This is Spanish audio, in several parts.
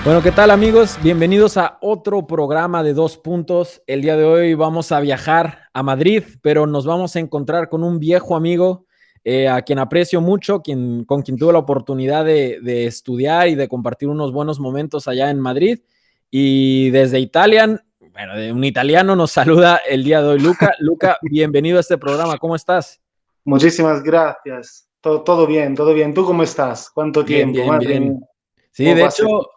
Bueno, ¿qué tal amigos? Bienvenidos a otro programa de Dos Puntos. El día de hoy vamos a viajar a Madrid, pero nos vamos a encontrar con un viejo amigo a quien aprecio mucho, con quien tuve la oportunidad de estudiar y de compartir unos buenos momentos allá en Madrid. Y desde Italia, bueno, de un italiano nos saluda el día de hoy Luca. Luca, bienvenido a este programa. ¿Cómo estás? Muchísimas gracias. Todo bien, todo bien. ¿Tú cómo estás? ¿Cuánto Bien, tiempo? bien, Madre mía. bien. Sí, ¿Cómo de pasa hecho, el tiempo?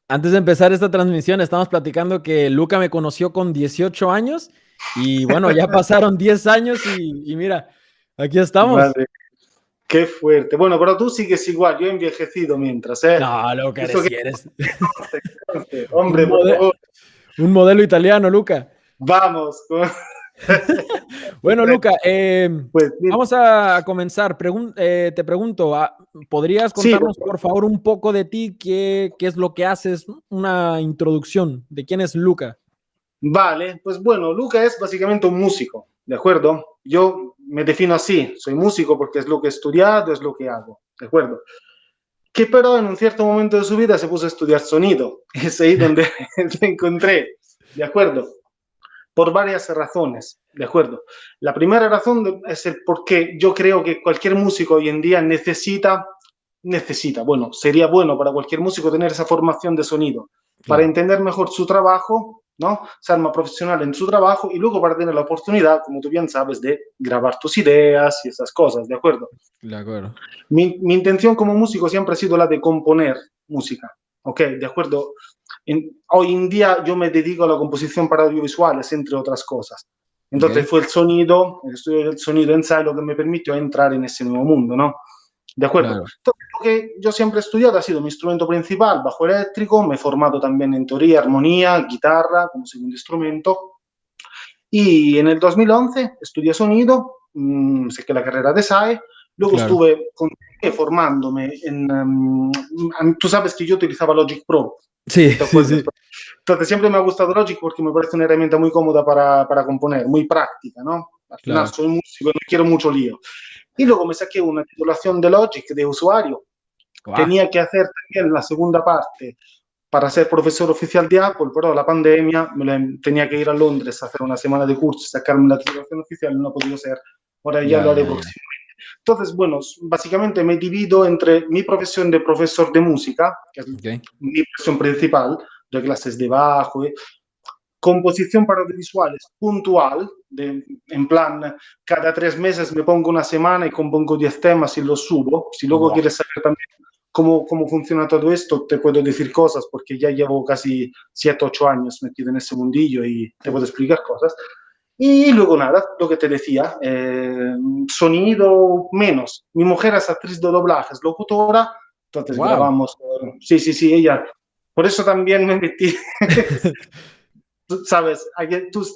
antes de empezar esta transmisión, estamos platicando que Luca me conoció con 18 años y bueno, ya pasaron 10 años y mira, aquí estamos. Madre, qué fuerte. Bueno, pero tú sigues igual. Yo he envejecido mientras, ¿eh? No, Luca, Eso eres, que si eres conste. un, Hombre, por mode- favor, un modelo italiano, Luca. vamos. Bueno, Luca, Pues mira, vamos a comenzar. Te pregunto, ¿podrías sí, contarnos por favor un poco de ti? ¿Qué es lo que haces? Una introducción de quién es Luca. vale. Pues bueno, Luca es básicamente un músico, ¿de acuerdo? Yo me defino así. Soy músico porque es lo que he estudiado, es lo que hago, ¿de acuerdo? Que pero en un cierto momento de su vida se puso a estudiar sonido. Es ahí donde te encontré, ¿de acuerdo? Por varias razones, ¿de acuerdo? La primera razón es el por qué yo creo que cualquier músico hoy en día necesita, bueno, sería bueno para cualquier músico tener esa formación de sonido, para Claro, entender mejor su trabajo, ¿no? Ser más profesional en su trabajo y luego para tener la oportunidad, como tú bien sabes, de grabar tus ideas y esas cosas, ¿de acuerdo? de acuerdo. Mi intención como músico siempre ha sido la de componer música, ¿ok? De acuerdo. Hoy en día yo me dedico a la composición para audiovisuales, entre otras cosas. Entonces Ok, fue el sonido, el estudio del sonido en SAI lo que me permitió entrar en ese nuevo mundo, ¿no? De acuerdo. claro. Entonces, lo que yo siempre he estudiado ha sido mi instrumento principal, bajo eléctrico, me he formado también en teoría, armonía, guitarra como segundo instrumento. Y en el 2011 estudié sonido, saqué la carrera de SAE, luego Claro. estuve formándome tú sabes que yo utilizaba Logic Pro, Sí, ¿te sí, acuerdas? sí. Entonces siempre me ha gustado Logic porque me parece una herramienta muy cómoda para componer, muy práctica, ¿no? Al final Claro. soy músico, no quiero mucho lío. Y luego me saqué una titulación de Logic de usuario. Guau. Tenía que hacer también la segunda parte para ser profesor oficial de Apple, pero la pandemia tenía que ir a Londres a hacer una semana de curso, sacarme la titulación oficial, no ha podido ser. Ahora ya lo Ya, haré ya, ya. próximamente. Entonces, bueno, básicamente me divido entre mi profesión de profesor de música, que es Ok. mi profesión principal, de clases de bajo, composición para audiovisuales puntual, en plan, cada 3 meses me pongo una semana y compongo 10 temas y los subo. Si luego Buah. quieres saber también cómo funciona todo esto, te puedo decir cosas, porque ya llevo casi 7 8 años metido en ese mundillo y te puedo Uf. explicar cosas. Y luego nada, lo que te decía, sonido menos. Mi mujer es actriz de doblaje, es locutora, entonces Wow. grabamos. Sí, sí, sí, ella. Por eso también me metí. Tú sabes,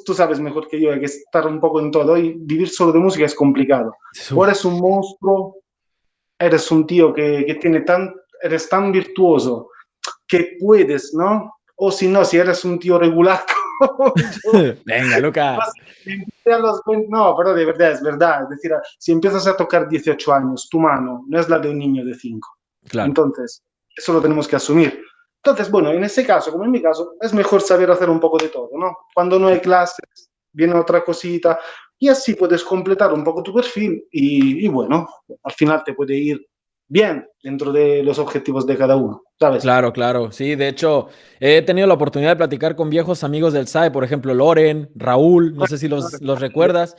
tú sabes mejor que yo, hay que estar un poco en todo y vivir solo de música es complicado. O eres Uf. un monstruo, eres un tío que tiene eres tan virtuoso que puedes, ¿no? O si no, si eres un tío regular como yo, Venga, Luca. vas a los 20, no, pero de verdad, es verdad. Es decir, si empiezas a tocar 18 años, tu mano no es la de un niño de 5. Claro. Entonces, eso lo tenemos que asumir. Entonces, bueno, en ese caso, como en mi caso, es mejor saber hacer un poco de todo, ¿no? Cuando no hay clases, viene otra cosita y así puedes completar un poco tu perfil y bueno, al final te puede ir bien dentro de los objetivos de cada uno, ¿sabes? Claro, claro. Sí, de hecho, he tenido la oportunidad de platicar con viejos amigos del SAE, por ejemplo, Loren, Raúl, no sé si los recuerdas.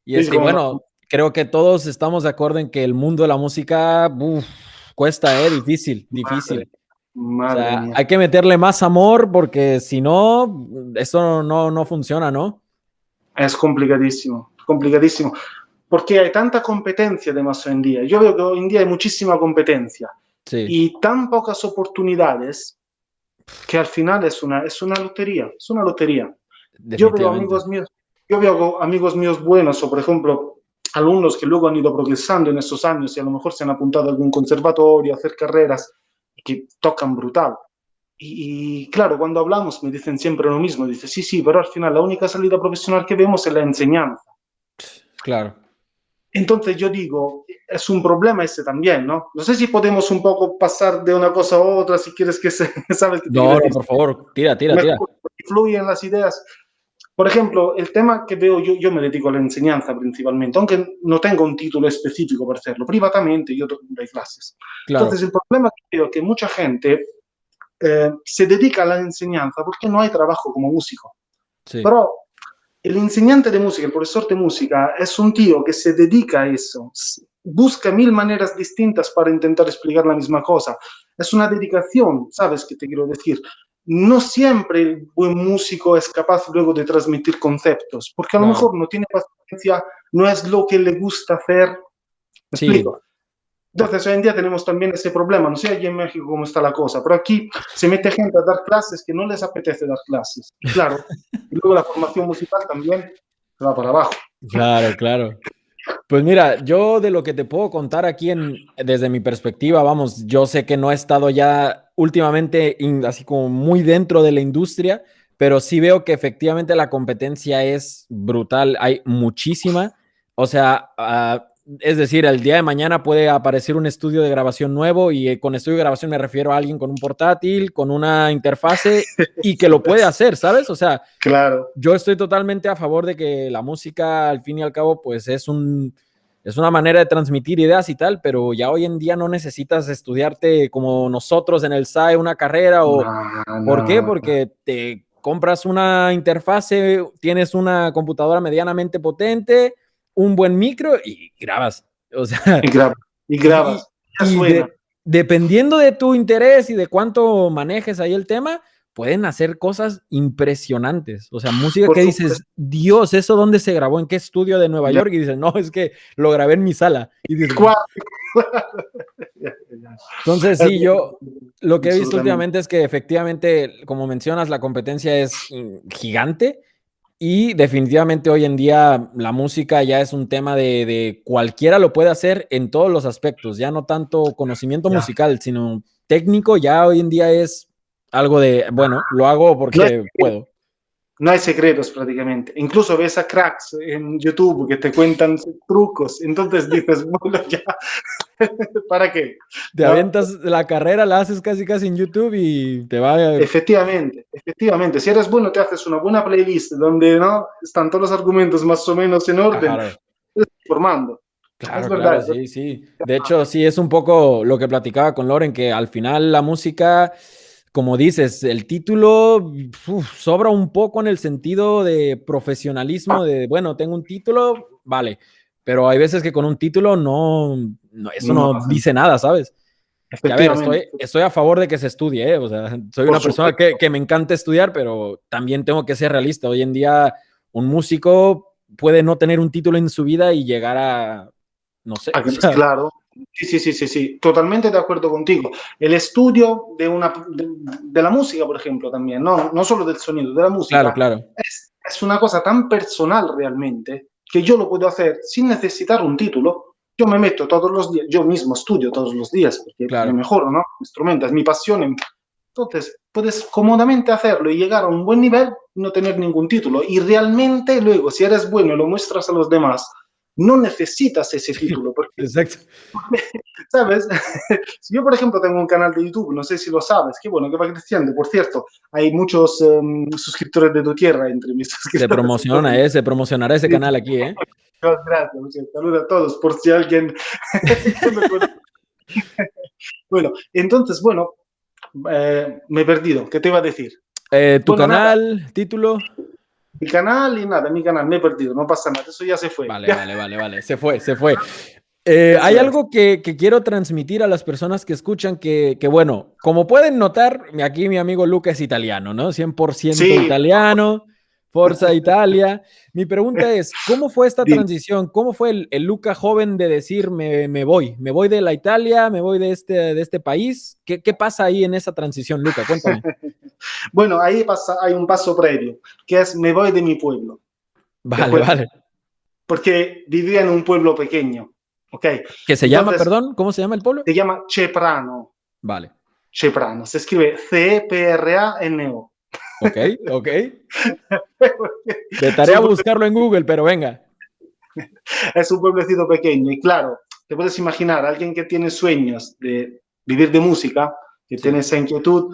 Y Sí, y como no. bueno, creo que todos estamos de acuerdo en que el mundo de la música, uf, cuesta, difícil, Madre, difícil. O madre sea, mía. hay que meterle más amor porque si no, eso no funciona, ¿no? Es complicadísimo, complicadísimo. Porque hay tanta competencia además hoy en día. Yo veo que hoy en día hay muchísima competencia Sí, y tan pocas oportunidades que al final es una lotería, es una lotería. Yo veo definitivamente. amigos míos, yo veo amigos míos buenos o por ejemplo alumnos que luego han ido progresando en estos años y a lo mejor se han apuntado a algún conservatorio, a hacer carreras que tocan brutal. Y claro, cuando hablamos me dicen siempre lo mismo, dice, sí, sí, pero al final la única salida profesional que vemos es la enseñanza. Claro. Entonces yo digo, es un problema ese también, ¿no? No sé si podemos un poco pasar de una cosa a otra, si quieres que se, ¿sabes qué te quiero No, no, decir? por favor, tira, tira, tira. Mejor fluyen las ideas. Por ejemplo, el tema que veo yo me dedico a la enseñanza principalmente, aunque no tengo un título específico para hacerlo. Privatamente yo doy clases. Claro, Entonces el problema que veo es que mucha gente se dedica a la enseñanza porque no hay trabajo como músico. sí, Pero el enseñante de música, el profesor de música, es un tío que se dedica a eso, busca mil maneras distintas para intentar explicar la misma cosa. Es una dedicación, ¿sabes qué te quiero decir? No siempre el buen músico es capaz luego de transmitir conceptos, porque a lo claro. mejor no tiene paciencia, no es lo que le gusta hacer. ¿Me Sí, explico? Entonces, hoy en día tenemos también ese problema. No sé allí en México cómo está la cosa, pero aquí se mete gente a dar clases que no les apetece dar clases. Y claro, y luego la formación musical también se va para abajo. claro, claro. Pues mira, yo de lo que te puedo contar aquí desde mi perspectiva, vamos, yo sé que no he estado ya últimamente así como muy dentro de la industria, pero sí veo que efectivamente la competencia es brutal, hay muchísima, o sea, es decir, el día de mañana puede aparecer un estudio de grabación nuevo y con estudio de grabación me refiero a alguien con un portátil, con una interfase y que lo puede hacer, ¿sabes? O sea, Claro. yo estoy totalmente a favor de que la música, al fin y al cabo, pues es una manera de transmitir ideas y tal, pero ya hoy en día no necesitas estudiarte como nosotros en el SAE una carrera o No, ¿por qué? no. Porque te compras una interfase, tienes una computadora medianamente potente, un buen micro y grabas. O sea, Y, grabas, y y, grabas, ya y suena. dependiendo de tu interés y de cuánto manejes ahí el tema, pueden hacer cosas impresionantes. O sea, música Por que supuesto. dices, Dios, ¿eso dónde se grabó? ¿En qué estudio de Nueva Ya. York? Y dices, no, es que lo grabé en mi sala. Y dices, entonces Es sí, yo lo que he visto absolutamente. últimamente es que efectivamente, como mencionas, la competencia es gigante y definitivamente hoy en día la música ya es un tema de cualquiera lo puede hacer en todos los aspectos, ya no tanto conocimiento Ya. musical, sino técnico, ya hoy en día es algo de, bueno, lo hago No hay, porque puedo. no hay secretos prácticamente. Incluso ves a cracks en YouTube que te cuentan trucos. Entonces dices, bueno, ya, ¿para qué? Te ¿No? avientas la carrera, la haces casi casi en YouTube y te va... Efectivamente, efectivamente. Si eres bueno, te haces una buena playlist donde no están todos los argumentos más o menos en orden, Claro. formando. Es Claro, verdad, claro, es verdad. sí, sí. De hecho, sí, es un poco lo que platicaba con Loren, que al final la música, como dices, el título sobra un poco en el sentido de profesionalismo, de, bueno, tengo un título, vale, pero hay veces que con un título eso No no pasa nada. dice nada, ¿sabes? Que a ver, Efectivamente, estoy a favor de que se estudie, ¿eh? O sea, soy por una persona supuesto. que me encanta estudiar, pero también tengo que ser realista. Hoy en día, un músico puede no tener un título en su vida y llegar a, no sé, o sea, Claro, sí, sí, sí, sí, sí, totalmente de acuerdo contigo. El estudio de la música, por ejemplo, también, no, no solo del sonido, de la claro, música, claro, es una cosa tan personal realmente que yo lo puedo hacer sin necesitar un título. Yo me meto todos los días, yo mismo estudio todos los días porque me claro. mejoro, ¿no? Instrumento, es mi pasión. Entonces, puedes cómodamente hacerlo y llegar a un buen nivel y no tener ningún título. Y realmente luego, si eres bueno y lo muestras a los demás, no necesitas ese Sí, título, porque, exacto. ¿sabes? Si yo, por ejemplo, tengo un canal de YouTube, no sé si lo sabes, que bueno, que va creciendo. Por cierto, hay muchos suscriptores de tu tierra entre mis suscriptores. Entonces, Se promocionará ese sí, canal aquí, ¿eh? muchas gracias, muchas saludos a todos, por si alguien que me conoce. Bueno, entonces, bueno, me he perdido. ¿Qué te iba a decir? Tu Bueno, nada, canal, título. mi canal y nada, mi canal, me he perdido, no pasa nada, eso ya se fue. Vale, vale, vale, vale. Se fue, se fue. Hay Eso es. algo que quiero transmitir a las personas que escuchan que, bueno, como pueden notar, aquí mi amigo Luca es italiano, ¿no? 100% Sí, italiano, Forza Italia. Mi pregunta es, ¿cómo fue esta dime. transición? ¿Cómo fue el Luca joven de decir, me voy de la Italia, me voy de este país? ¿Qué pasa ahí en esa transición, Luca? Cuéntame. Bueno, ahí pasa, hay un paso previo, que es me voy de mi pueblo, ¿de Vale, acuerdo? vale. Porque vivía en un pueblo pequeño, ¿ok? ¿Qué se llama, Entonces, perdón? ¿Cómo se llama el pueblo? se llama Ceprano, Vale. Ceprano, se escribe C-E-P-R-A-N-O. Ok, ok. De tarea Súper buscarlo en Google, pero venga. Es un pueblecito pequeño y claro, te puedes imaginar, alguien que tiene sueños de vivir de música, que Sí, tiene esa inquietud,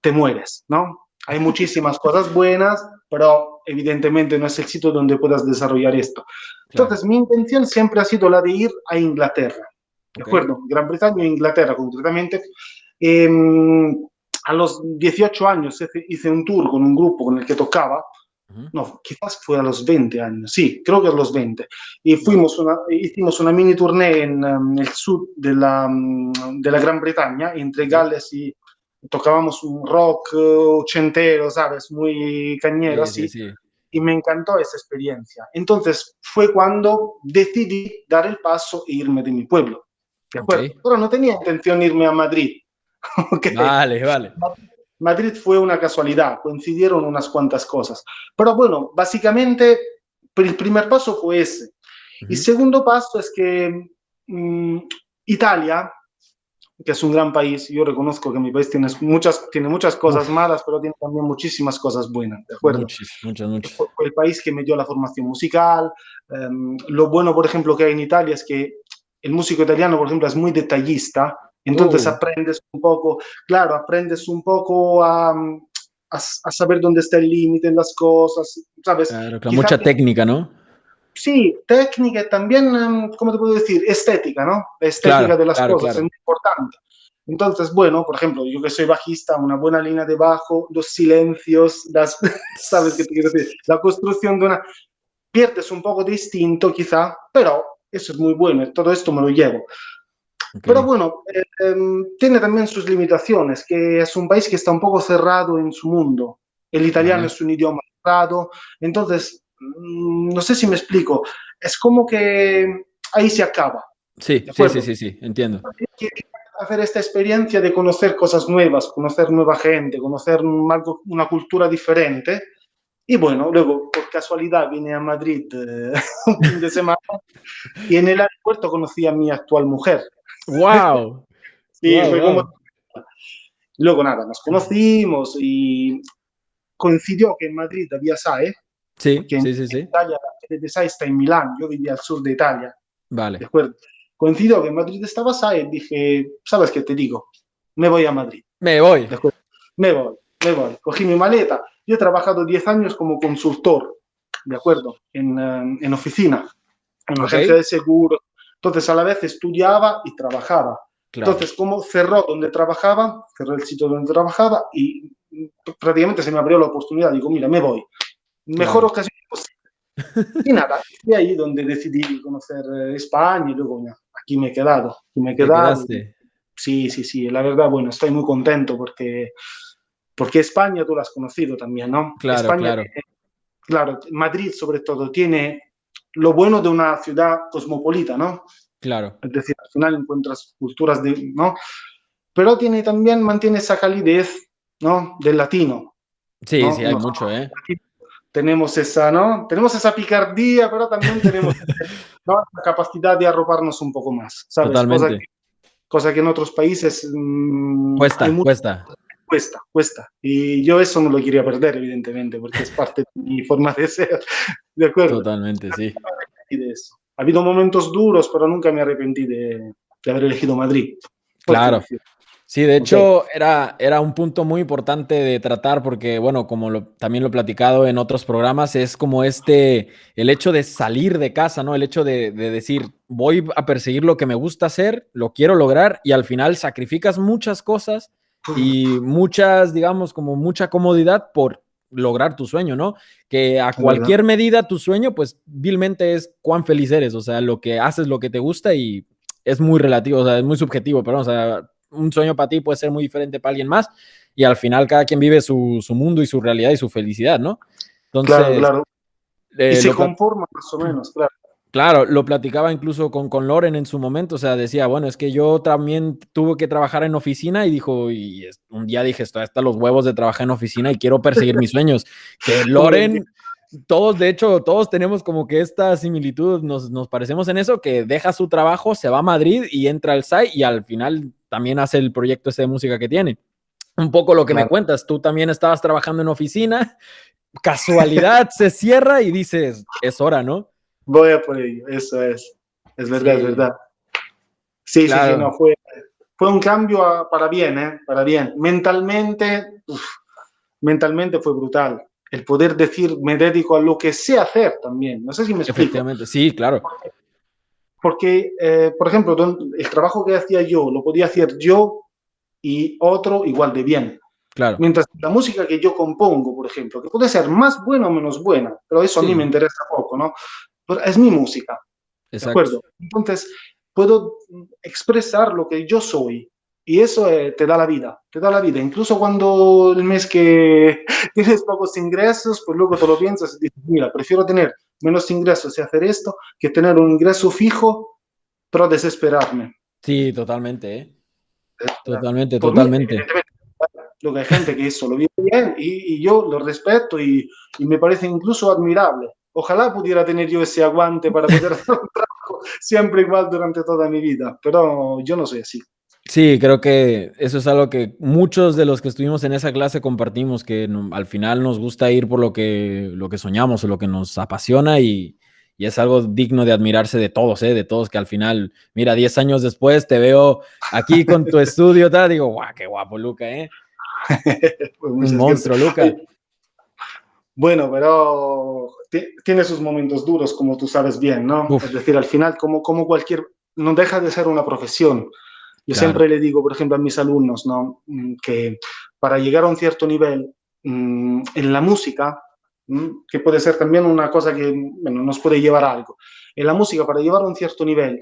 te mueres, ¿no? Hay muchísimas cosas buenas, pero evidentemente no es el sitio donde puedas desarrollar esto. claro. Entonces, mi intención siempre ha sido la de ir a Inglaterra, ¿de Ok. acuerdo? Gran Bretaña e Inglaterra concretamente. A los 18 años hice un tour con un grupo con el que tocaba, Ujú. no, quizás fue a los 20 años, sí, creo que a los 20. Y Wow. hicimos una mini tournée en el sur de la Gran Bretaña, entre Ok. Gales y tocábamos un rock ochentero, ¿sabes? Muy cañero, Sí, sí, así. sí. Y me encantó esa experiencia. Entonces fue cuando decidí dar el paso e irme de mi pueblo. ¿De Ok. acuerdo? Pero no tenía intención de irme a Madrid. ¿Ok? Vale, vale. Madrid fue una casualidad, coincidieron unas cuantas cosas. Pero bueno, básicamente el primer paso fue ese. Y Ujú. segundo paso es que Italia, que es un gran país, yo reconozco que mi país tiene muchas cosas Uf, malas, pero tiene también muchísimas cosas buenas, ¿de acuerdo? muchos, muchos, muchos. Fue el país que me dio la formación musical. Lo bueno, por ejemplo, que hay en Italia es que el músico italiano, por ejemplo, es muy detallista, entonces Oh, aprendes un poco, claro, aprendes un poco a saber dónde está el límite en las cosas, ¿sabes? claro, claro, Quizás mucha técnica, ¿no? sí, técnica y también, ¿cómo te puedo decir? Estética, ¿no? La estética Claro, de las claro, cosas es claro. muy importante. Entonces, bueno, por ejemplo, yo que soy bajista, una buena línea de bajo, los silencios, ¿sabes qué te quiero decir? La construcción de una... Pierdes un poco de instinto quizá, pero eso es muy bueno y todo esto me lo llevo. Ok, Pero bueno, tiene también sus limitaciones, que es un país que está un poco cerrado en su mundo. El italiano vale. es un idioma cerrado, entonces, no sé si me explico, es como que ahí se acaba, Sí, ¿de sí, sí, acuerdo? sí, sí, entiendo. Quiero hacer esta experiencia de conocer cosas nuevas, conocer nueva gente, conocer una cultura diferente. Y bueno, luego por casualidad vine a Madrid un fin de semana y en el aeropuerto conocí a mi actual mujer. Wow, Sí, wow, fue como... wow. Luego nada, nos conocimos y coincidió que en Madrid había SAE, Sí, porque en sí, sí, sí. Italia la sede de SAE está en Milán, yo vivía al sur de Italia, ¿de Vale. acuerdo? Coincidió que en Madrid estaba SAE y dije, ¿sabes qué te digo? Me voy a Madrid, Me voy. ¿de acuerdo? Me voy, me voy. Cogí mi maleta. Yo he trabajado 10 años como consultor, ¿de acuerdo? En oficina, en una Ok, agencia de seguros. Entonces, a la vez estudiaba y trabajaba. claro, Entonces, como cerró donde trabajaba, cerró el sitio donde trabajaba y prácticamente se me abrió la oportunidad. Digo, mira, me voy. Mejor claro. ocasión posible. Y nada, fue ahí donde decidí conocer España y luego ya, aquí me he quedado. Aquí me he Te quedado. quedaste. Sí, sí, sí, la verdad, bueno, estoy muy contento porque España tú la has conocido también, ¿no? Claro, España claro, tiene, claro, Madrid sobre todo tiene lo bueno de una ciudad cosmopolita, ¿no? claro. Es decir, al final encuentras culturas de, ¿no? Pero tiene también, mantiene esa calidez, ¿no? Del latino, Sí, ¿no? sí, hay mucho, ¿eh? Aquí tenemos esa, ¿no? Tenemos esa picardía, pero también tenemos, ¿no? La capacidad de arroparnos un poco más, ¿sabes? Totalmente. Cosa que en otros países hay Cuesta, mucho, cuesta. cuesta, cuesta. Y yo eso no lo quería perder, evidentemente, porque es parte de mi forma de ser, ¿de acuerdo? Totalmente, sí. Y de eso. Ha habido momentos duros, pero nunca me arrepentí de haber elegido Madrid. Porque Claro. decir, Sí, de ok, hecho era un punto muy importante de tratar porque, bueno, como también lo he platicado en otros programas, es como el hecho de salir de casa, ¿no? El hecho de decir, voy a perseguir lo que me gusta hacer, lo quiero lograr y al final sacrificas muchas cosas y muchas, digamos, como mucha comodidad por lograr tu sueño, ¿no? Que a es verdad. cualquier medida tu sueño, pues vilmente es cuán feliz eres, o sea, lo que haces, lo que te gusta y es muy relativo, o sea, es muy subjetivo, pero o sea, un sueño para ti puede ser muy diferente para alguien más y al final cada quien vive su mundo y su realidad y su felicidad, ¿no? Claro, Entonces, claro. Y se lo conforma más o menos, claro. claro, lo platicaba incluso con Loren en su momento, o sea, decía, bueno, es que yo también tuve que trabajar en oficina y dijo, un día dije, estoy hasta los huevos de trabajar en oficina y quiero perseguir mis sueños, que Como él dice, Loren, todos, de hecho, todos tenemos como que esta similitud, nos parecemos en eso, que deja su trabajo, se va a Madrid y entra al SAI y al final también hace el proyecto ese de música que tiene. Un poco lo que me claro, cuentas, tú también estabas trabajando en oficina, casualidad se cierra y dices, es hora, ¿no? Voy a por ello, eso es verdad, es Sí, verdad. Sí, sí, sí, claro. no, fue un cambio para bien, ¿eh? Para bien. Mentalmente, mentalmente fue brutal. El poder decir, me dedico a lo que sé hacer también. No sé si me explico. Efectivamente, sí, claro, Porque, por ejemplo, el trabajo que hacía yo lo podía hacer yo y otro igual de bien. claro. Mientras que la música que yo compongo, por ejemplo, que puede ser más buena o menos buena, pero eso a mí me Sí, interesa poco, ¿no? Pero es mi música, ¿de exacto. acuerdo? Entonces, puedo expresar lo que yo soy y eso te da la vida, te da la vida. Incluso cuando el mes que tienes pocos ingresos, pues luego te lo piensas y dices, mira, prefiero tener menos ingresos y hacer esto que tener un ingreso fijo, pero desesperarme. Sí, totalmente, ¿eh? Totalmente, Por mí, totalmente. evidentemente, lo que hay gente que eso lo vive bien y yo lo respeto y me parece incluso admirable. Ojalá pudiera tener yo ese aguante para poder hacer un trabajo siempre igual durante toda mi vida, pero yo no soy así. Sí, creo que eso es algo que muchos de los que estuvimos en esa clase compartimos, que al final nos gusta ir por lo que soñamos o lo que nos apasiona y es algo digno de admirarse de todos, ¿eh? De todos que al final, mira, 10 años después te veo aquí con tu estudio, tal, digo, guau, qué guapo, Luca, ¿eh? Pues Un muchas gracias. monstruo, Luca. Bueno, pero tiene sus momentos duros, como tú sabes bien, ¿no? Es Uf, decir, al final, como cualquier, no deja de ser una profesión. Yo claro, siempre le digo, por ejemplo, a mis alumnos, ¿no? Que para llegar a un cierto nivel en la música, que puede ser también una cosa que bueno, nos puede llevar a algo, en la música, para llevar a un cierto nivel,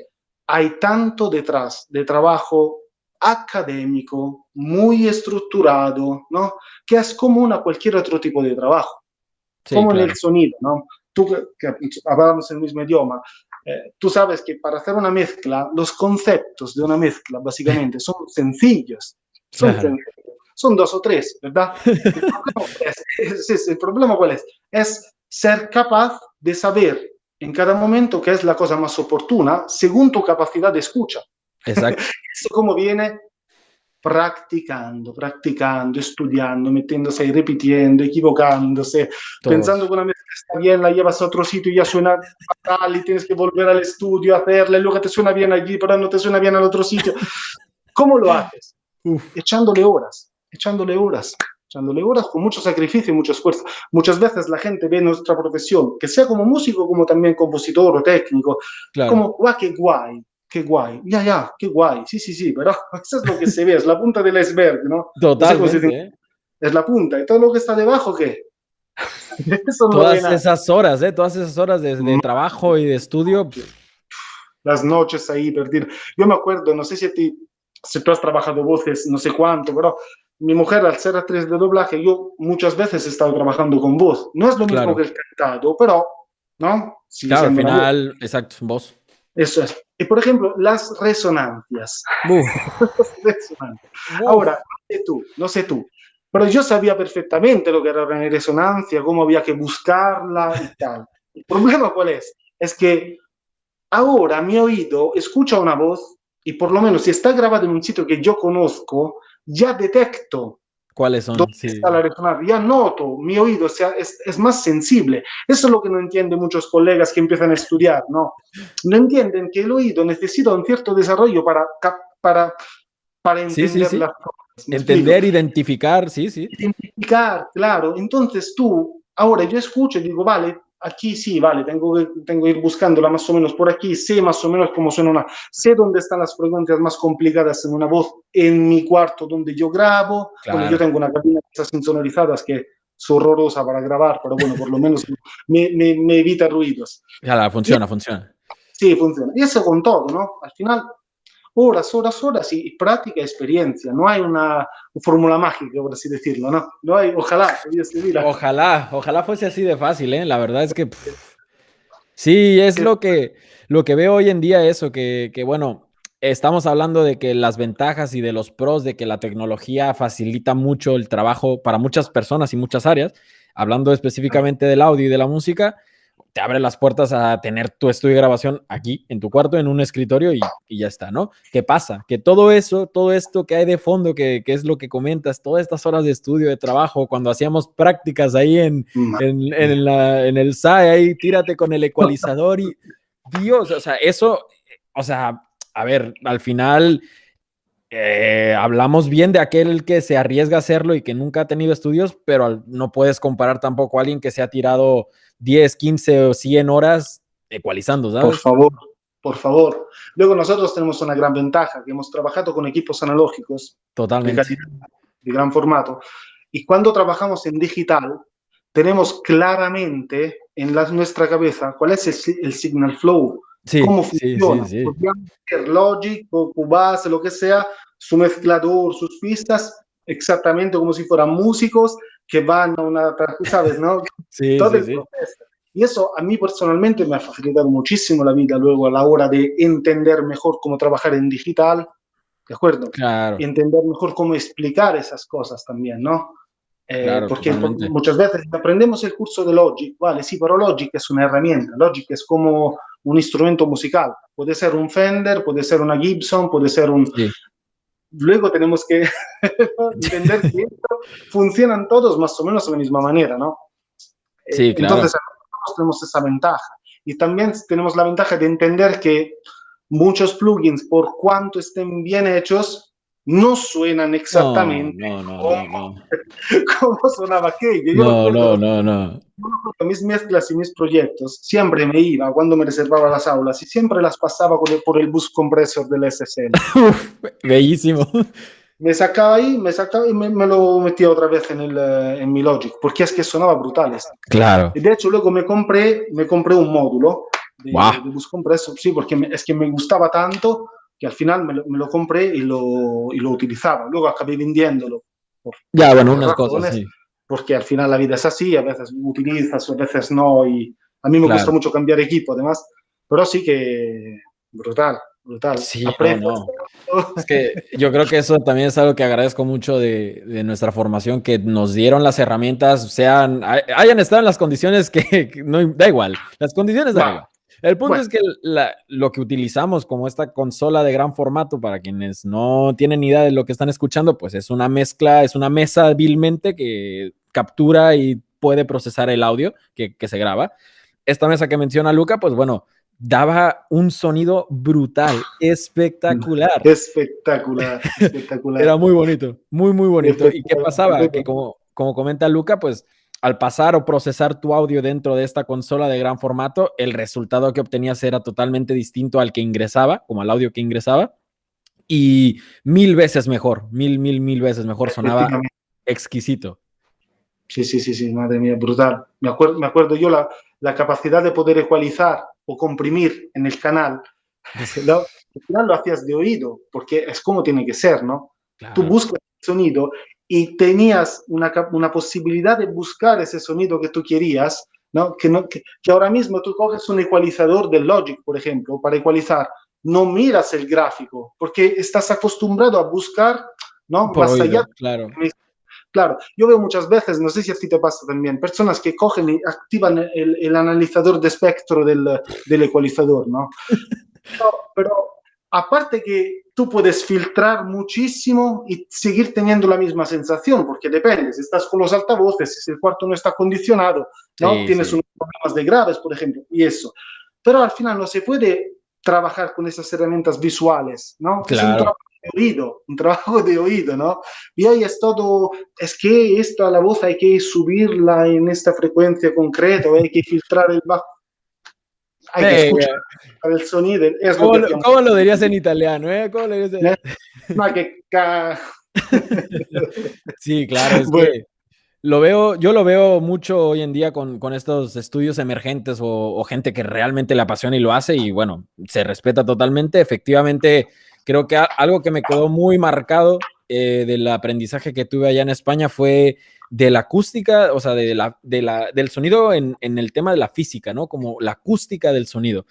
hay tanto detrás de trabajo académico, muy estructurado, ¿no? Que es común a cualquier otro tipo de trabajo, sí, como en el claro, sonido, ¿no? Tú que hablamos el mismo idioma, tú sabes que para hacer una mezcla, los conceptos de una mezcla básicamente son sencillos, son claro, sencillos, son dos o tres, ¿verdad? El problema el problema cuál es? Es ser capaz de saber en cada momento qué es la cosa más oportuna según tu capacidad de escucha. exacto. Eso como viene practicando, practicando, estudiando, metiéndose ahí, repitiendo, equivocándose, pensando Todos. que una vez que está bien la llevas a otro sitio y ya suena fatal y tienes que volver al estudio a hacerla y luego te suena bien allí, pero no te suena bien al otro sitio. ¿Cómo lo haces? Uf, Echándole horas, echándole horas, echándole horas con mucho sacrificio y mucho esfuerzo. Muchas veces la gente ve nuestra profesión, que sea como músico, como también compositor o técnico, claro, como, guau, qué guay, ya, qué guay, sí, sí, sí, pero eso es lo que se ve, es la punta del iceberg, ¿no? No sé cómo se totalmente, dice, ¿eh? es la punta, y todo lo que está debajo, ¿qué? Eso no lo ve Todas nada. esas horas, ¿eh? Todas esas horas de trabajo y de estudio. Las noches ahí perdidas. Yo me acuerdo, no sé si tú has trabajado voces, no sé cuánto, pero mi mujer, al ser actriz de doblaje, yo muchas veces he estado trabajando con voz. No es lo mismo Claro, que el cantado, pero, ¿no? Sigue claro, al siendo una voz. final, exacto, vos. Eso es. Y por ejemplo, las resonancias. Uf, Resonancias. Ahora, uf. no sé tú, pero yo sabía perfectamente lo que era una resonancia, cómo había que buscarla y tal. ¿El problema cuál es? Es que ahora mi oído escucha una voz y por lo menos si está grabado en un sitio que yo conozco, ya detecto ¿Cuáles son? dónde Sí. está la resonancia, ya noto, mi oído es más sensible. Eso es lo que no entienden muchos colegas que empiezan a estudiar, ¿no? No entienden que el oído necesita un cierto desarrollo para, para Sí, sí, entender las sí. cosas, ¿me explico? Entender, identificar, sí, sí. Identificar, claro. Entonces tú, ahora yo escucho y digo, vale, aquí sí, vale, tengo que ir buscándola más o menos por aquí, sé más o menos cómo suena una, sé dónde están las frecuencias más complicadas en una voz en mi cuarto donde yo grabo. Bueno, yo Claro. tengo una cabina de esas insonorizadas que es horrorosa para grabar, pero bueno, por lo menos me evita ruidos. Ya, Y funciona, funciona. sí, funciona. Y eso con todo, ¿no? Al final horas, horas, horas y práctica y experiencia. No hay una fórmula mágica, por así decirlo, ¿no? No hay, ojalá, Dios te mira. Ojalá, ojalá fuese así de fácil, ¿eh? La verdad es que sí, es lo que veo hoy en día, eso, que bueno, estamos hablando de que las ventajas y de los pros de que la tecnología facilita mucho el trabajo para muchas personas y muchas áreas, hablando específicamente del audio y de la música. te abre las puertas a tener tu estudio de grabación aquí, en tu cuarto, en un escritorio y ya está, ¿no? ¿Qué pasa? Que todo eso, todo esto que hay de fondo, que es lo que comentas, todas estas horas de estudio, de trabajo, cuando hacíamos prácticas ahí en el SAE, ahí tírate con el ecualizador y Dios, o sea, eso, o sea, a ver, al final hablamos bien de aquel que se arriesga a hacerlo y que nunca ha tenido estudios, pero no puedes comparar tampoco a alguien que se ha tirado 10, 15 o 100 horas ecualizando, ¿sabes? Por favor, por favor. Luego nosotros tenemos una gran ventaja, que hemos trabajado con equipos analógicos Totalmente. de gran formato, y cuando trabajamos en digital, tenemos claramente en nuestra cabeza cuál es el signal flow, sí, cómo funciona. Sí. Podríamos ver Logic o Cubase, lo que sea, su mezclador, sus pistas, exactamente como si fueran músicos que van a una, ¿sabes? ¿No? Sí, Todo sí, el sí. proceso. Y eso a mí personalmente me ha facilitado muchísimo la vida luego a la hora de entender mejor cómo trabajar en digital, ¿de acuerdo? Claro. Y entender mejor cómo explicar esas cosas también, ¿no? Claro, Porque totalmente. muchas veces aprendemos el curso de Logic, vale, sí, pero Logic es una herramienta, Logic es como un instrumento musical, puede ser un Fender, puede ser una Gibson, puede ser un... Sí. Luego tenemos que entender que esto funcionan todos más o menos de la misma manera, ¿no? Sí, claro. Entonces, nosotros tenemos esa ventaja. Y también tenemos la ventaja de entender que muchos plugins, por cuanto estén bien hechos, no suenan exactamente No. como sonaba aquello. Yo recuerdo No. mis mezclas y mis proyectos, siempre me iba cuando me reservaba las aulas y siempre las pasaba por el bus compressor del SSL. Bellísimo. Me sacaba y me lo metía otra vez en mi Logic, porque es que sonaba brutal esto. Claro. Y de hecho luego me compré un módulo de bus compressor, sí, porque es que me gustaba tanto que al final me lo compré y lo utilizaba. Luego acabé vendiéndolo. Ya, bueno, unas cosas, sí. Porque al final la vida es así, a veces utilizas, a veces no, y a mí me gusta mucho cambiar equipo además, pero sí que brutal. Sí, no. Es que yo creo que eso también es algo que agradezco mucho de nuestra formación, que nos dieron las herramientas, hayan estado en las condiciones que no, da igual, las condiciones dan igual. El punto es que lo que utilizamos como esta consola de gran formato, para quienes no tienen idea de lo que están escuchando, pues es una mezcla, es una mesa vilmente que captura y puede procesar el audio que se graba. Esta mesa que menciona Luca, pues bueno, daba un sonido brutal, espectacular. Espectacular. Era muy bonito, muy bonito. ¿Y qué pasaba? Que como comenta Luca, pues al pasar o procesar tu audio dentro de esta consola de gran formato, el resultado que obtenías era totalmente distinto al que ingresaba, como al audio que ingresaba, y 1000 veces mejor, mil veces mejor, sonaba exquisito. Sí, madre mía, brutal. Me acuerdo yo la capacidad de poder ecualizar o comprimir en el canal. Al final lo hacías de oído, porque es como tiene que ser, ¿no? Claro. Tú buscas el sonido y tenías una posibilidad de buscar ese sonido que tú querías, ¿no? Que ahora mismo tú coges un ecualizador de Logic, por ejemplo, para ecualizar, no miras el gráfico, porque estás acostumbrado a buscar, ¿no? Por más oído, allá. Claro. Claro, yo veo muchas veces, no sé si a ti te pasa también, personas que cogen y activan el analizador de espectro del ecualizador, ¿no? Pero aparte que tú puedes filtrar muchísimo y seguir teniendo la misma sensación, porque depende, si estás con los altavoces, si el cuarto no está acondicionado, ¿no? Sí, Tienes unos problemas de graves, por ejemplo, y eso. Pero al final no se puede trabajar con esas herramientas visuales, ¿no? Claro. Un trabajo de oído, ¿no? Y ahí es todo, es que esto a la voz hay que subirla en esta frecuencia concreta, hay que filtrar el bajo, hay que escuchar el sonido. Es ¿Cómo lo dirías en italiano? ¿Cómo lo dirías Sí, claro, es bueno. Que yo lo veo mucho hoy en día con estos estudios emergentes o gente que realmente le apasiona y lo hace y bueno, se respeta totalmente. Efectivamente, creo que algo que me quedó muy marcado del aprendizaje que tuve allá en España fue de la acústica, o sea, del sonido en el tema de la física, ¿no? Como la acústica del sonido.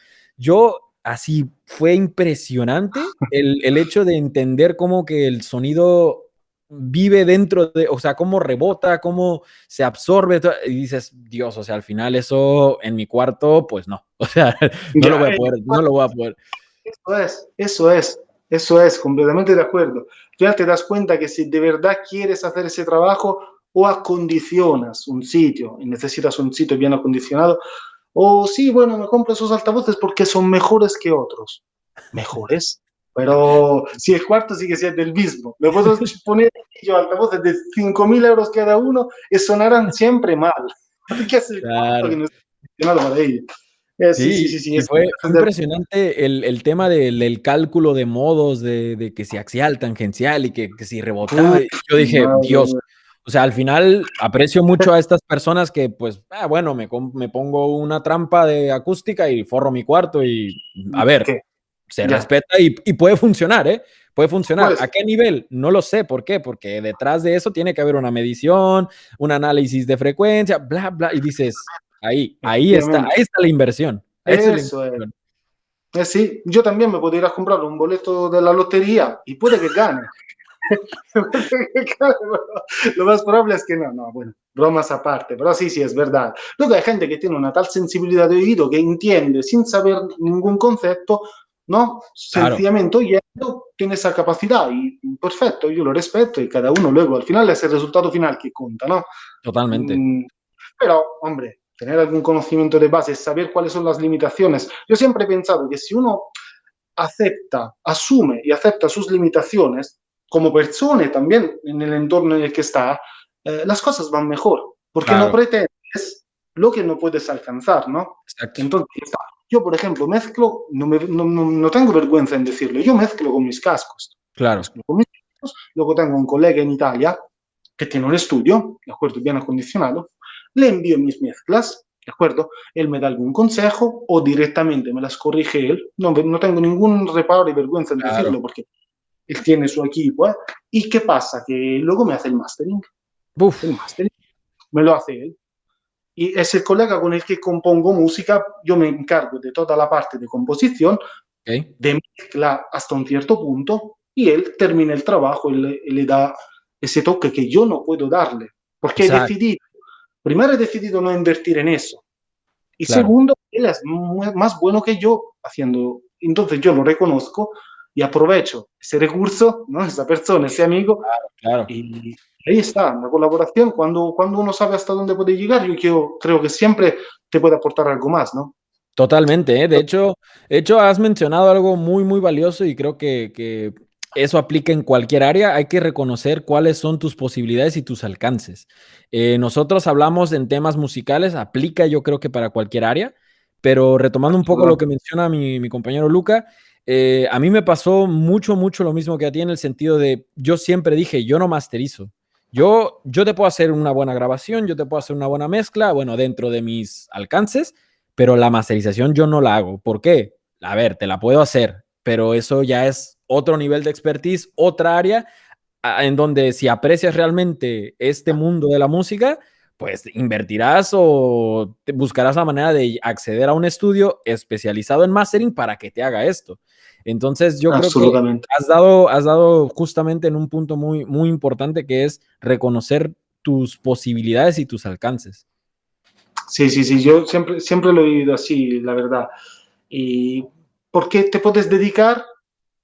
Fue impresionante el hecho de entender cómo que el sonido vive dentro de, o sea, cómo rebota, cómo se absorbe, y dices, Dios, o sea, al final eso en mi cuarto, pues no, o sea, no lo Ya, voy a poder, no lo voy a poder. eso es, completamente de acuerdo. Ya te das cuenta que si de verdad quieres hacer ese trabajo, o acondicionas un sitio y necesitas un sitio bien acondicionado, o sí, bueno, me compro esos altavoces porque son mejores que otros. ¿Mejores? Pero si el cuarto sigue siendo el mismo, me puedo poner yo altavoces de 5.000 euros cada uno y sonarán siempre mal, porque es el cuarto que Claro. no está acondicionado para ello. Sí, sí, Sí, sí, sí. y fue impresionante el tema del cálculo de modos, de que si axial, tangencial y que si rebotaba. Uf, Y yo dije, madre Dios, mía. o sea, al final aprecio mucho a estas personas que, pues, bueno, me pongo una trampa de acústica y forro mi cuarto y, a ver, ¿Qué? se Ya. respeta y puede funcionar, ¿eh? Puede funcionar. Pues, ¿A qué nivel? No lo sé. ¿Por qué? Porque detrás de eso tiene que haber una medición, un análisis de frecuencia, bla, bla, y dices, efectivamente. ahí está la inversión. Ahí está la Eso es. inversión. Sí, yo también me podría comprar un boleto de la lotería y puede que gane. Lo más probable es que no, no, bueno, bromas aparte, pero sí, sí, es verdad. Luego hay gente que tiene una tal sensibilidad de oído que entiende sin saber ningún concepto, ¿no? Claro, Sencillamente oyendo, tiene esa capacidad y perfecto, yo lo respeto y cada uno luego, al final es el resultado final que cuenta, ¿no? totalmente. Mm, pero, hombre, tener algún conocimiento de base, saber cuáles son las limitaciones. Yo siempre he pensado que si uno acepta, asume y acepta sus limitaciones como persona también en el entorno en el que está, las cosas van mejor, porque no Claro, pretendes lo que no puedes alcanzar, ¿no? exacto. Entonces, yo, por ejemplo, mezclo, no tengo vergüenza en decirlo, yo mezclo con mis cascos. Claro. Mezclo con mis cascos. Luego tengo un colega en Italia que tiene un estudio, ¿de acuerdo? Bien acondicionado, le envío mis mezclas, ¿de acuerdo? Él me da algún consejo o directamente me las corrige él. No tengo ningún reparo y vergüenza en Claro. decirlo porque él tiene su equipo. ¿Eh? ¿Y qué pasa? Que luego me hace el mastering. Uf, El mastering me lo hace él. Y es el colega con el que compongo música. Yo me encargo de toda la parte de composición, ok. de mezcla hasta un cierto punto, y él termina el trabajo y le da ese toque que yo no puedo darle. Porque he Exacto, decidido, primero he decidido no invertir en eso. Y claro, segundo, él es más bueno que yo haciendo. Entonces yo lo reconozco y aprovecho ese recurso, ¿no? Esa persona, ese amigo, claro. y ahí está, la colaboración. Cuando uno sabe hasta dónde puede llegar, yo creo que siempre te puede aportar algo más, ¿no? Totalmente, ¿eh? De hecho, has mencionado algo muy, muy valioso y creo que eso aplica en cualquier área. Hay que reconocer cuáles son tus posibilidades y tus alcances. Nosotros hablamos en temas musicales, aplica yo creo que para cualquier área, pero retomando un poco lo que Absolutamente. menciona mi compañero Luca, a mí me pasó mucho, mucho lo mismo que a ti en el sentido de, yo siempre dije, yo no masterizo. Yo te puedo hacer una buena grabación, yo te puedo hacer una buena mezcla, bueno, dentro de mis alcances, pero la masterización yo no la hago. ¿Por qué? A ver, te la puedo hacer, pero eso ya es otro nivel de expertise, otra área en donde si aprecias realmente este mundo de la música, pues invertirás o buscarás la manera de acceder a un estudio especializado en mastering para que te haga esto. Entonces yo creo que Absolutamente. has dado justamente en un punto muy, muy importante que es reconocer tus posibilidades y tus alcances. Sí, sí, sí, yo siempre lo he vivido así, la verdad. Y porque te puedes dedicar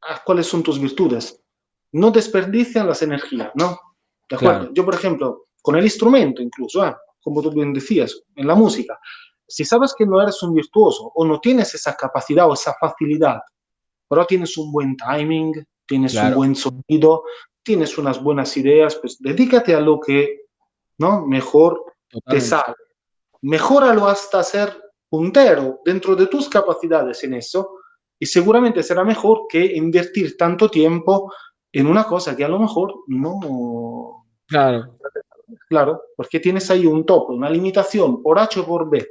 a cuáles son tus virtudes. No desperdician las energías, ¿no? ¿De Claro, acuerdo? Yo, por ejemplo, con el instrumento incluso, como tú bien decías, en la música, si sabes que no eres un virtuoso o no tienes esa capacidad o esa facilidad, pero tienes un buen timing, tienes un claro, buen sonido, tienes unas buenas ideas, pues dedícate a lo que, ¿no? Mejor te totalmente. sale. Mejóralo hasta ser puntero dentro de tus capacidades en eso y seguramente será mejor que invertir tanto tiempo en una cosa que a lo mejor no, Claro. claro, porque tienes ahí un tope, una limitación por H o por B.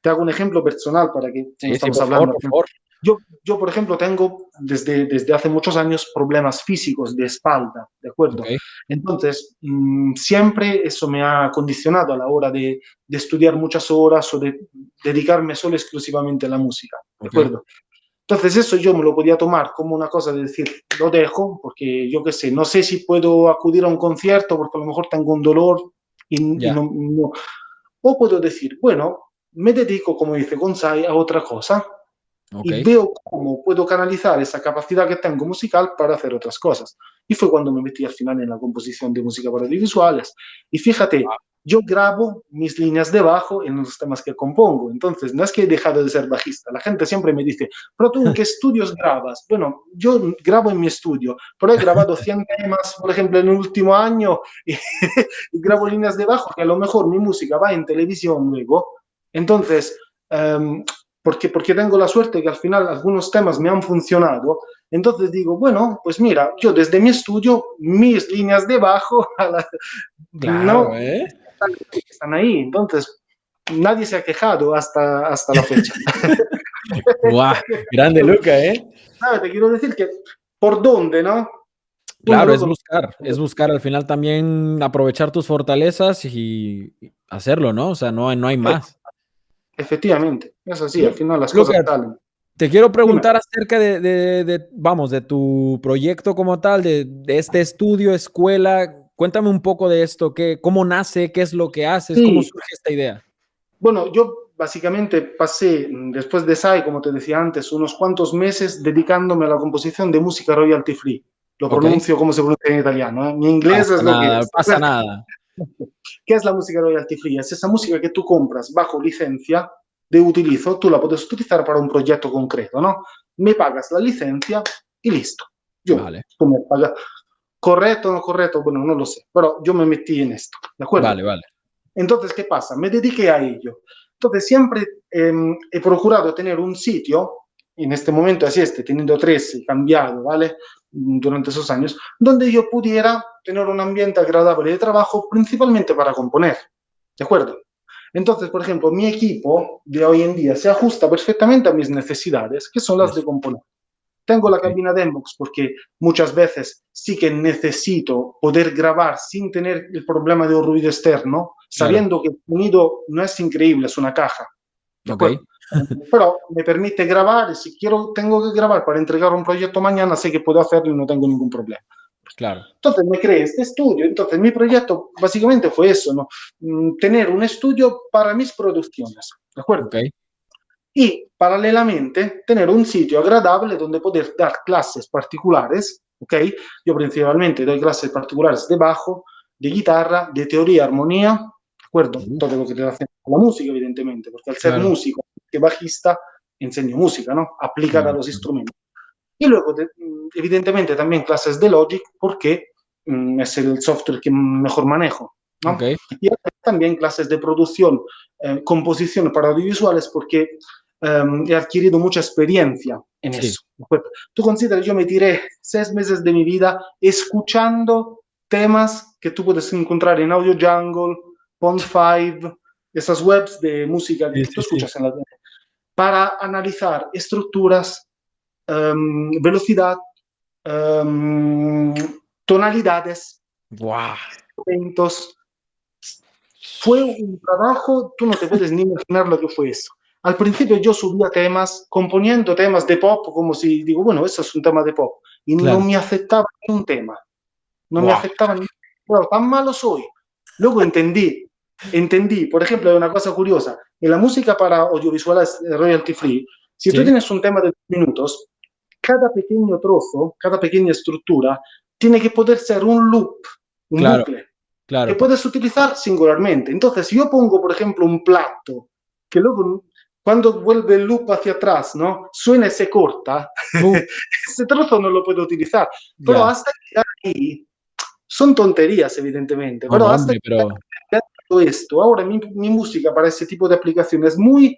Te hago un ejemplo personal para que, como Sí, sí, estamos por favor, hablando, por favor. yo, por ejemplo, tengo desde hace muchos años problemas físicos de espalda, ¿de Ok, acuerdo? Entonces, siempre eso me ha condicionado a la hora de estudiar muchas horas o de dedicarme solo exclusivamente a la música, ¿de ok. acuerdo? Entonces eso yo me lo podía tomar como una cosa de decir, lo dejo, porque yo qué sé, no sé si puedo acudir a un concierto porque a lo mejor tengo un dolor y Ya, no. O puedo decir, bueno, me dedico, como dice Gonzalo, a otra cosa ok. y veo cómo puedo canalizar esa capacidad que tengo musical para hacer otras cosas. Y fue cuando me metí al final en la composición de música para audiovisuales. Y fíjate, yo grabo mis líneas de bajo en los temas que compongo. Entonces, no es que he dejado de ser bajista. La gente siempre me dice, pero tú, ¿en qué estudios grabas? Bueno, yo grabo en mi estudio, pero he grabado 100 temas, por ejemplo, en el último año, y grabo líneas de bajo, que a lo mejor mi música va en televisión luego. Entonces, porque tengo la suerte que al final algunos temas me han funcionado, entonces digo, bueno, pues mira, yo desde mi estudio, mis líneas de bajo, Claro, no, ¿eh? están ahí, entonces nadie se ha quejado hasta la fecha. Guau, grande Luca, ¿eh? ¿Sabes? Te quiero decir que por dónde, ¿no? Uno Claro, luego... es buscar al final también aprovechar tus fortalezas y hacerlo, ¿no? O sea, no hay más. Efectivamente, es así, al Lu- final las cosas Luca, salen. te quiero Dime. preguntar acerca vamos, de tu proyecto como tal, de este estudio, escuela. Cuéntame un poco de esto, cómo nace, qué es lo que haces, cómo Sí, surge esta idea. bueno, yo básicamente pasé, después de SAI, como te decía antes, unos cuantos meses dedicándome a la composición de música royalty free. Lo Ok, pronuncio como se pronuncia en italiano, ¿eh? Mi inglés pasa es lo que nada, es. pasa nada. ¿Qué es la música royalty free? Es esa música que tú compras bajo licencia de utilizo, tú la puedes utilizar para un proyecto concreto, ¿no? Me pagas la licencia y listo. Yo, Vale, tú me pagas. ¿Correcto o no correcto? Bueno, no lo sé, pero yo me metí en esto, ¿de acuerdo? vale, vale. Entonces, ¿qué pasa? Me dediqué a ello. Entonces, siempre he procurado tener un sitio, en este momento así teniendo tres, he cambiado, ¿vale? Durante esos años, donde yo pudiera tener un ambiente agradable de trabajo, principalmente para componer, ¿de acuerdo? Entonces, por ejemplo, mi equipo de hoy en día se ajusta perfectamente a mis necesidades, que son las de Eso, componer. Tengo la ok, cabina de Mbox porque muchas veces sí que necesito poder grabar sin tener el problema de un ruido externo, claro, sabiendo que el sonido no es increíble, es una caja, ¿de ok, acuerdo? Pero me permite grabar y si quiero, tengo que grabar para entregar un proyecto mañana, sé que puedo hacerlo y no tengo ningún problema. claro, Entonces me creé este estudio, entonces mi proyecto básicamente fue eso, ¿no? Tener un estudio para mis producciones, ¿de acuerdo? ok, Y paralelamente tener un sitio agradable donde poder dar clases particulares, ¿ok? Yo principalmente doy clases particulares de bajo, de guitarra, de teoría, armonía, ¿de acuerdo? uf, Todo lo que te hace con la música, evidentemente, porque al ser claro, músico, que bajista, enseño música, ¿no? Aplicada a claro, los instrumentos. Y luego, evidentemente, también clases de Logic, porque es el software que mejor manejo, ok, ¿no? Y también clases de producción, composición para audiovisuales, porque he adquirido mucha experiencia en sí, eso. Tú consideras, yo me tiré 6 meses de mi vida escuchando temas que tú puedes encontrar en Audio Jungle, Pond5, esas webs de música sí, que tú sí, sí. escuchas en la para analizar estructuras, velocidad, um, tonalidades, Guau, instrumentos. Fue un trabajo, tú no te puedes ni imaginar lo que fue eso. Al principio yo subía temas, componiendo temas de pop, como si digo, bueno, eso es un tema de pop, y no claro, me aceptaba ni un tema, no me guau, aceptaba ni claro, tan malo soy. Luego entendí, por ejemplo, hay una cosa curiosa, en la música para audiovisuales royalty free, si tú sí, tienes un tema de 2 minutos, cada pequeño trozo, cada pequeña estructura, tiene que poder ser un loop, un claro, bucle, que claro, puedes utilizar singularmente. Entonces, si yo pongo, por ejemplo, un plato, que luego cuando vuelve el loop hacia atrás, ¿no? Suena y se corta, uf, ese trozo no lo puedo utilizar. Pero ya, hasta llegar ahí, son tonterías, evidentemente, no, pero no, hasta hombre, llegar pero, a todo esto, ahora mi música para ese tipo de aplicaciones es muy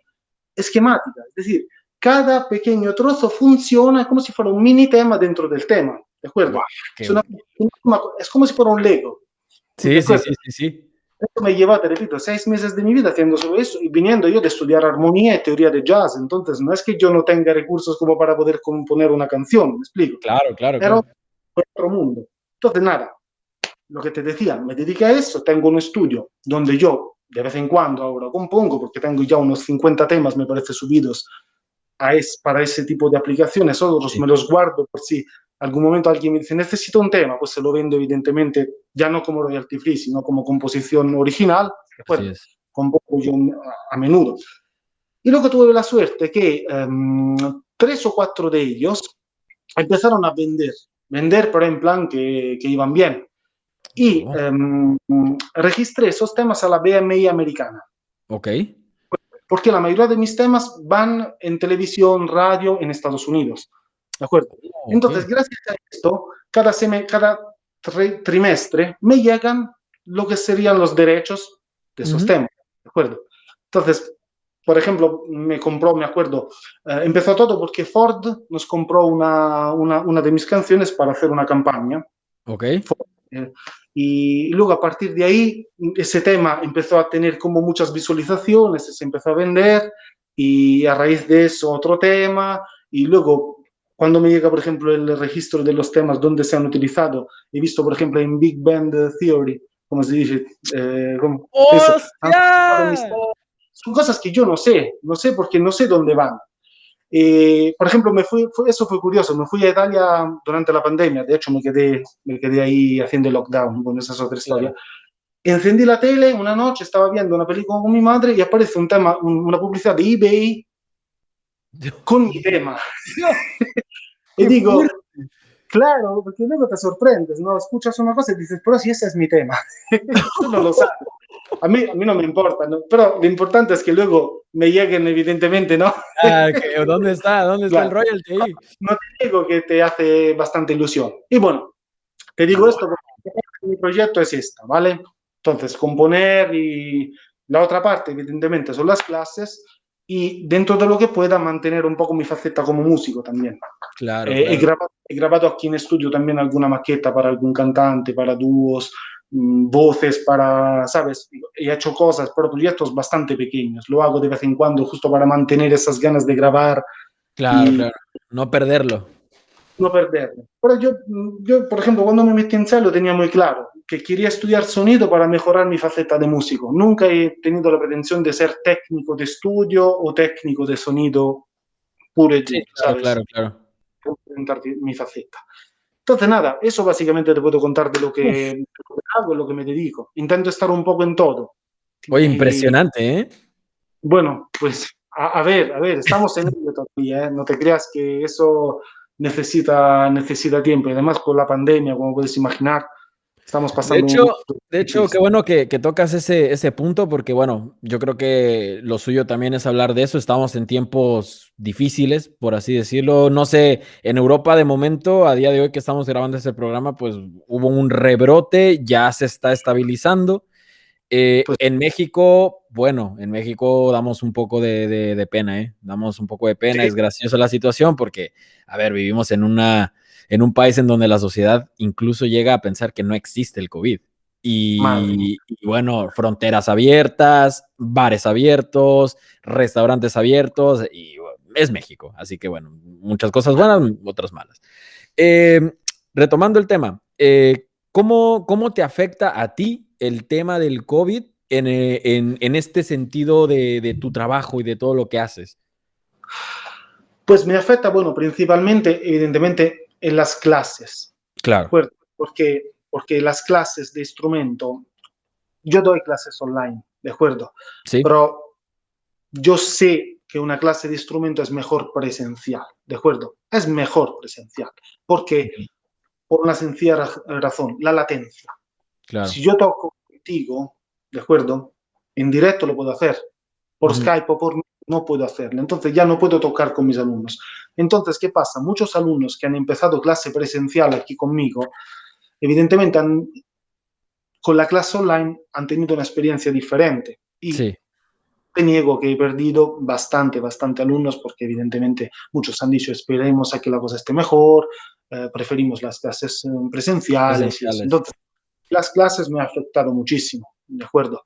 esquemática, es decir, cada pequeño trozo funciona como si fuera un mini tema dentro del tema, ¿de guau, acuerdo? qué, Es como si fuera un Lego, ¿de sí, sí, acuerdo? sí, sí, sí, Esto me lleva, te repito, 6 meses de mi vida haciendo solo eso y viniendo yo de estudiar armonía y teoría de jazz. Entonces, no es que yo no tenga recursos como para poder componer una canción, me explico. claro, claro, Pero claro, otro mundo. Entonces, nada, lo que te decía, me dediqué a eso. Tengo un estudio donde yo de vez en cuando ahora compongo, porque tengo ya unos 50 temas, me parece, subidos para ese tipo de aplicaciones, otros Sí, me los guardo por si algún momento alguien me dice necesito un tema, pues se lo vendo evidentemente ya no como royalty free, sino como composición original, ¿de así acuerdo? es. Compongo yo a menudo. Y luego tuve la suerte que 3 o 4 de ellos empezaron a vender, pero en plan que iban bien. Y Oh, registré esos temas a la BMI americana, ok. porque la mayoría de mis temas van en televisión, radio en Estados Unidos. ¿De acuerdo? Oh, ok. Entonces, gracias a esto, cada trimestre me llegan lo que serían los derechos de esos Ujú. temas. ¿De acuerdo? Entonces, por ejemplo, me acuerdo, empezó todo porque Ford nos compró una de mis canciones para hacer una campaña. Ok. Eh, y luego a partir de ahí ese tema empezó a tener como muchas visualizaciones, se empezó a vender y a raíz de eso otro tema y luego cuando me llega por ejemplo el registro de los temas donde se han utilizado, he visto por ejemplo en Big Band Theory, como se dice, eso, han utilizado mis ¡Hostia! temas. Son cosas que yo no sé porque no sé dónde van. Por ejemplo, eso fue curioso, me fui a Italia durante la pandemia, de hecho me quedé ahí haciendo el lockdown, bueno, esa es otra historia. Claro. Encendí la tele una noche, estaba viendo una película con mi madre y aparece un tema, una publicidad de eBay Dios, con mi tema. Dios, Y qué digo, fuerte. claro, porque luego te sorprendes, ¿no? Escuchas una cosa y dices, pero si ese es mi tema. Tú no lo sabes. A mí no me importa, ¿no? Pero lo importante es que luego me lleguen, evidentemente, ¿no? Ah, ok, ¿dónde está? ¿Dónde está el Claro. royalty ahí? No te digo que te hace bastante ilusión. Y bueno, te digo Wow, esto porque mi proyecto es esta, ¿vale? Entonces, componer y la otra parte, evidentemente, son las clases y dentro de lo que pueda mantener un poco mi faceta como músico también. claro, claro. He grabado aquí en estudio también alguna maqueta para algún cantante, para dúos, voces, para, ¿sabes? He hecho cosas, pero proyectos bastante pequeños. Lo hago de vez en cuando justo para mantener esas ganas de grabar Claro, y claro. No perderlo. no perderlo. Pero yo, por ejemplo, cuando me metí en cello tenía muy claro que quería estudiar sonido para mejorar mi faceta de músico. Nunca he tenido la pretensión de ser técnico de estudio o técnico de sonido puro y Sí, duro, claro, ¿sabes? claro, claro. Presentar mi faceta. Entonces, nada, eso básicamente te puedo contar de Uf. lo que hago y lo que me dedico. Intento estar un poco en todo. Oye, Y impresionante, ¿eh? bueno, pues a ver, estamos en ello todavía, ¿eh? No te creas que eso necesita tiempo. Y además con la pandemia, como puedes imaginar, estamos De pasando un hecho, momento de hecho, qué difícil. bueno que tocas ese punto, porque bueno, yo creo que lo suyo también es hablar de eso. Estamos en tiempos difíciles, por así decirlo. No sé, en Europa de momento, a día de hoy que estamos grabando este programa, pues hubo un rebrote, ya se está estabilizando. Pues En México, bueno, en México damos un poco de pena, ¿eh? Damos un poco de pena, sí, es graciosa la situación porque, a ver, vivimos en un país en donde la sociedad incluso llega a pensar que no existe el COVID. madre mía. Y bueno, fronteras abiertas, bares abiertos, restaurantes abiertos, y bueno, es México. Así que bueno, muchas cosas buenas, otras malas. Eh, Retomando el tema, ¿cómo te afecta a ti el tema del COVID en este sentido de tu trabajo y de todo lo que haces? Pues me afecta, bueno, principalmente, evidentemente, en las clases, ¿de Claro, acuerdo? Porque las clases de instrumento, yo doy clases online, ¿de acuerdo? sí, Pero yo sé que una clase de instrumento es mejor presencial, ¿de acuerdo? Es mejor presencial, porque ujú, por una sencilla razón, la latencia. claro, Si yo toco contigo, ¿de acuerdo? En directo lo puedo hacer, por ujú, Skype o por no puedo hacerlo, entonces ya no puedo tocar con mis alumnos. Entonces, ¿qué pasa? Muchos alumnos que han empezado clase presencial aquí conmigo, evidentemente con la clase online han tenido una experiencia diferente y sí, te niego que he perdido bastante alumnos porque evidentemente muchos han dicho esperemos a que la cosa esté mejor, preferimos las clases presenciales y eso. presenciales, Entonces, las clases me han afectado muchísimo, ¿de acuerdo?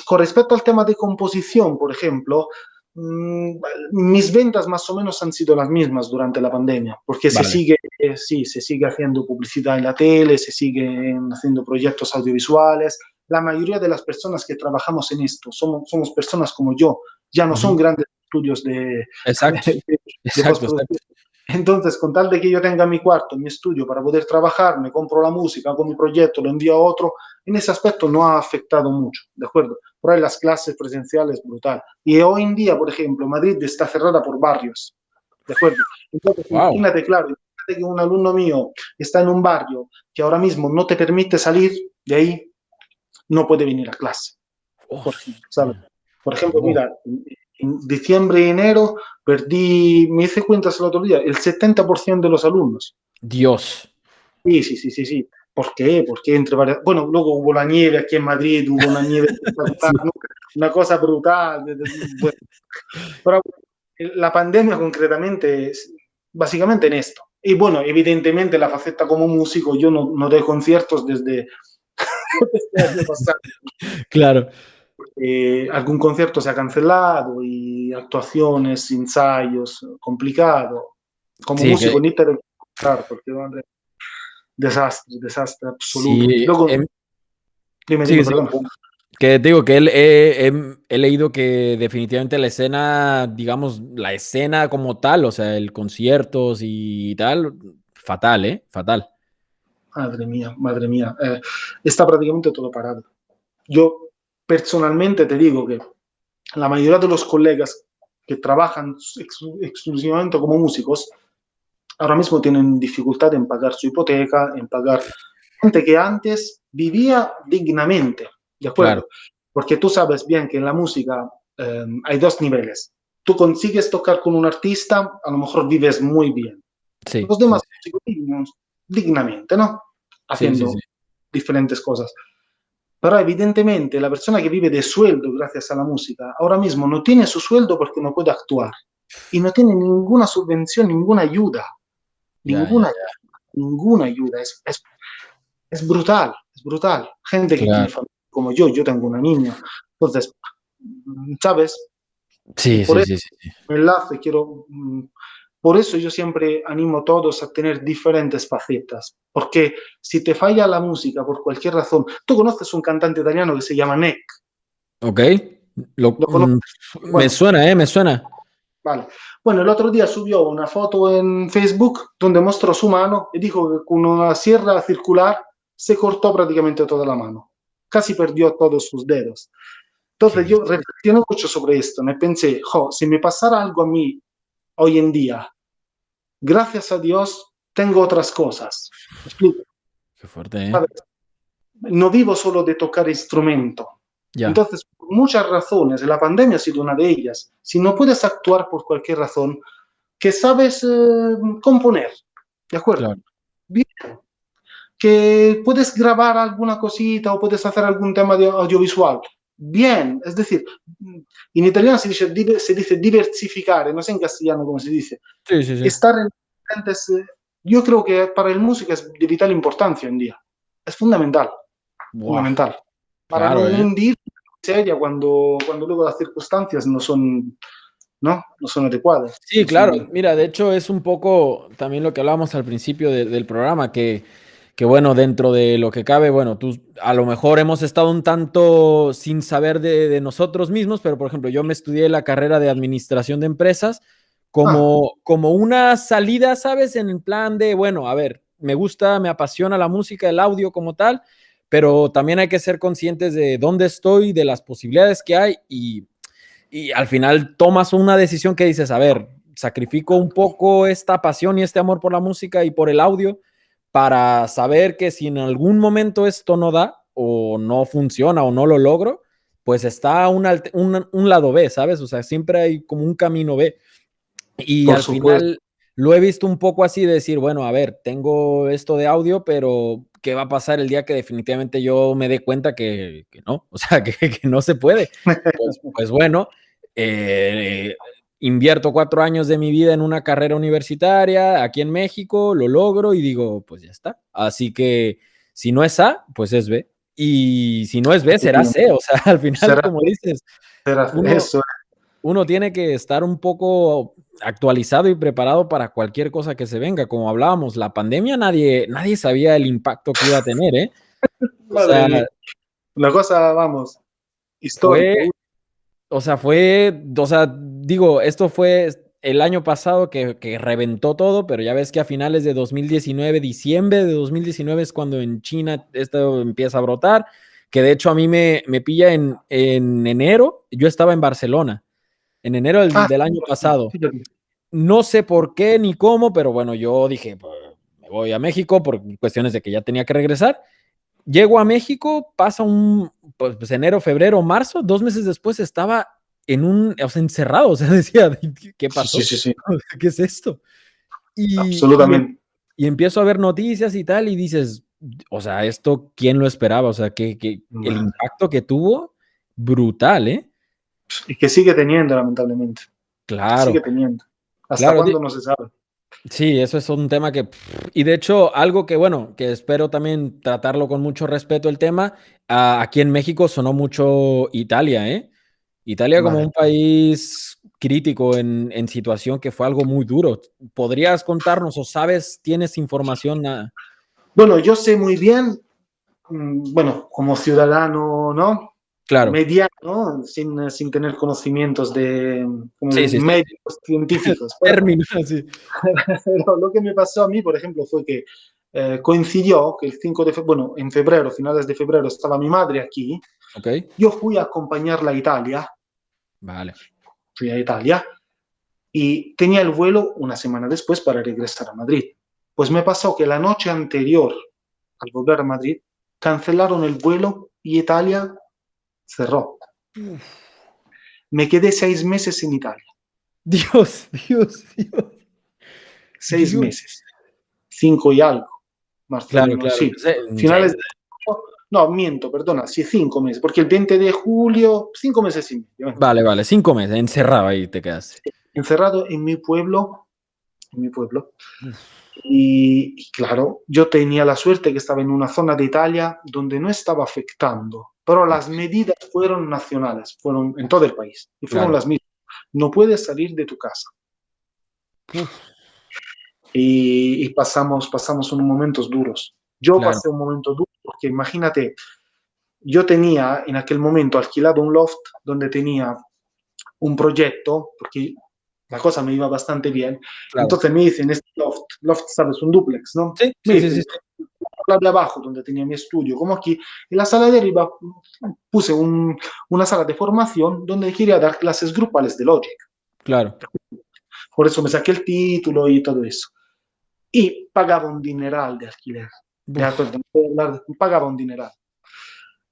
Con respecto al tema de composición, por ejemplo, mis ventas más o menos han sido las mismas durante la pandemia, porque vale, sí, se sigue haciendo publicidad en la tele, se siguen haciendo proyectos audiovisuales. La mayoría de las personas que trabajamos en esto somos personas como yo, ya no son grandes estudios de, Exacto, de exacto, postproducción. exacto. Entonces, con tal de que yo tenga mi cuarto, mi estudio para poder trabajar, me compro la música, hago mi proyecto, lo envío a otro, en ese aspecto no ha afectado mucho, ¿de acuerdo? Por ahí las clases presenciales, brutal. Y hoy en día, por ejemplo, Madrid está cerrada por barrios, ¿de acuerdo? Entonces, Wow. imagínate, claro, imagínate que un alumno mío está en un barrio que ahora mismo no te permite salir de ahí, no puede venir a clase, ¿sabes? Por ejemplo, Oh, mira, en diciembre y enero perdí, me hice cuentas el otro día, el 70% de los alumnos. Dios. Sí, sí, sí, sí, sí. ¿Por qué? Porque entre varias... Bueno, luego hubo la nieve aquí en Madrid, hubo una nieve espectacular, Sí. ¿no? Una cosa brutal. Bueno, pero la pandemia concretamente es básicamente en esto. Y bueno, evidentemente la faceta como músico, yo no doy conciertos desde, desde el año pasado. Claro. Algún concierto se ha cancelado y actuaciones, ensayos, complicado. Como Sí, músico ni te lo contar porque madre, desastre, desastre absoluto. sí, Luego, dime, sí, sí. perdón. Que te digo que he leído que definitivamente la escena, digamos, la escena como tal, o sea, el conciertos y tal, fatal, ¿eh? Fatal. Madre mía. Está prácticamente todo parado. Yo personalmente te digo que la mayoría de los colegas que trabajan exclusivamente como músicos ahora mismo tienen dificultad en pagar su hipoteca, en pagar gente que antes vivía dignamente, ¿de Claro. acuerdo? Porque tú sabes bien que en la música hay dos niveles. Tú consigues tocar con un artista, a lo mejor vives muy bien. Sí, Los sí, demás músicos vivimos dignamente, ¿no? sí, sí, sí. Haciendo diferentes cosas. Pero evidentemente la persona que vive de sueldo gracias a la música ahora mismo no tiene su sueldo porque no puede actuar y no tiene ninguna subvención, ninguna ayuda, Ya, ya, ninguna, ninguna ayuda. Es brutal, es brutal. Gente que tiene claro. familia como yo tengo una niña. Entonces, ¿sabes? Y Sí, por sí, eso sí, sí, sí. me enlace, quiero, por eso yo siempre animo a todos a tener diferentes facetas, porque si te falla la música por cualquier razón, tú conoces un cantante italiano que se llama Neck, Ok. lo conoces, Me bueno, suena, ¿eh? Me suena. vale. Bueno, el otro día subió una foto en Facebook donde mostró su mano y dijo que con una sierra circular se cortó prácticamente toda la mano, casi perdió todos sus dedos. ¿Qué Entonces yo dices? reflexioné mucho sobre esto, me pensé, jo, si me pasara algo a mí hoy en día, gracias a Dios tengo otras cosas. ¿Me explico? Qué fuerte, ¿eh? ¿Sabes? No vivo solo de tocar instrumento. Ya. Entonces, por muchas razones, la pandemia ha sido una de ellas. Si no puedes actuar por cualquier razón, que sabes componer, ¿de acuerdo? Claro. Bien. Que puedes grabar alguna cosita o puedes hacer algún tema de audiovisual. Bien, es decir, en italiano se dice diversificare, no sé en castellano cómo se dice. Sí, sí, sí. Estar en diferentes, yo creo que para el músico es de vital importancia hoy en día. Es fundamental, Buah, fundamental. Para no claro, ¿eh? hundir seria cuando luego las circunstancias no son adecuadas. Sí, No claro. son... Mira, de hecho es un poco también lo que hablábamos al principio del programa, que bueno, dentro de lo que cabe, bueno, tú a lo mejor hemos estado un tanto sin saber de nosotros mismos, pero por ejemplo, yo me estudié la carrera de administración de empresas Ah, como una salida, ¿sabes? En el plan de, bueno, a ver, me gusta, me apasiona la música, el audio como tal, pero también hay que ser conscientes de dónde estoy, de las posibilidades que hay y al final tomas una decisión que dices, a ver, sacrifico un poco esta pasión y este amor por la música y por el audio para saber que si en algún momento esto no da o no funciona o no lo logro, pues está un lado B, ¿sabes? O sea, siempre hay como un camino B. Y por al supuesto. final lo he visto un poco así de decir, bueno, a ver, tengo esto de audio, pero ¿qué va a pasar el día que definitivamente yo me dé cuenta que no? O sea, que no se puede. Pues bueno, eh, invierto 4 años de mi vida en una carrera universitaria aquí en México, lo logro y digo, pues ya está. Así que si no es A, pues es B. Y si no es B, será C. O sea, al final, Será, como dices, será uno, eso. uno tiene que estar un poco actualizado y preparado para cualquier cosa que se venga. Como hablábamos, la pandemia nadie sabía el impacto que iba a tener, ¿eh? O Madre sea, mía. Una cosa, vamos, histórica. fue, o sea, fue, o sea, digo, esto fue el año pasado que reventó todo, pero ya ves que a finales de 2019, diciembre de 2019 es cuando en China esto empieza a brotar, que de hecho a mí me pilla en enero, yo estaba en Barcelona, en enero Ah, del año sí, pasado. fíjate. No sé por qué ni cómo, pero bueno, yo dije, pues, me voy a México por cuestiones de que ya tenía que regresar. Llego a México, pasa pues enero, febrero, marzo, 2 meses después estaba o sea, encerrado, o sea, decía, ¿qué Sí, sí, pasó? sí, sí, ¿Qué es esto? Y absolutamente. y empiezo a ver noticias y tal, y dices, o sea, esto, ¿quién lo esperaba? O sea, que el impacto que tuvo, brutal, ¿eh? Y que sigue teniendo, lamentablemente. Que sigue Claro, teniendo. ¿Hasta claro. cuándo no se sabe? Sí, eso es un tema que, y de hecho, algo que, bueno, que espero también tratarlo con mucho respeto el tema, aquí en México sonó mucho Italia, ¿eh? Italia como Vale. un país crítico en situación que fue algo muy duro. ¿Podrías contarnos o sabes, tienes información? Bueno, yo sé muy bien, bueno, como ciudadano, ¿no? Claro, Mediano, ¿no? Sin tener conocimientos de, como sí, de sí, sí, sí. médicos científicos. Término, sí. Pero lo que me pasó a mí, por ejemplo, fue que coincidió que el 5 de febrero, bueno, en febrero, finales de febrero, estaba mi madre aquí. Ok, Yo fui a acompañarla a Italia, vale. fui a Italia y tenía el vuelo una semana después para regresar a Madrid. Pues me pasó que la noche anterior al volver a Madrid cancelaron el vuelo y Italia cerró. Me quedé 6 meses en Italia, Dios, Dios, Dios, 6 meses, Dios. 5 y algo, marzo, Claro, no, claro. sí, finales de... No, miento, perdona, sí, 5 meses, porque el 20 de julio, 5 meses y medio, Vale, vale, 5 meses, encerrado ahí te quedaste. encerrado en mi pueblo. Y claro, yo tenía la suerte que estaba en una zona de Italia donde no estaba afectando, pero Ok, las medidas fueron nacionales, fueron en todo el país y fueron claro. las mismas. No puedes salir de tu casa. Uf, Y pasamos unos momentos duros. Yo claro, pasé un momento duro porque imagínate, yo tenía en aquel momento alquilado un loft donde tenía un proyecto, porque la cosa me iba bastante bien. claro. Entonces me dicen, este loft, sabes, un duplex, ¿no? Sí, Me sí, sí, sí, dicen, sí. la de abajo, donde tenía mi estudio, como aquí, en la sala de arriba puse una sala de formación donde quería dar clases grupales de Logic. Claro. Por eso me saqué el título y todo eso. Y pagaba un dineral de alquiler. De Uf, acuerdo, pagaba un dineral.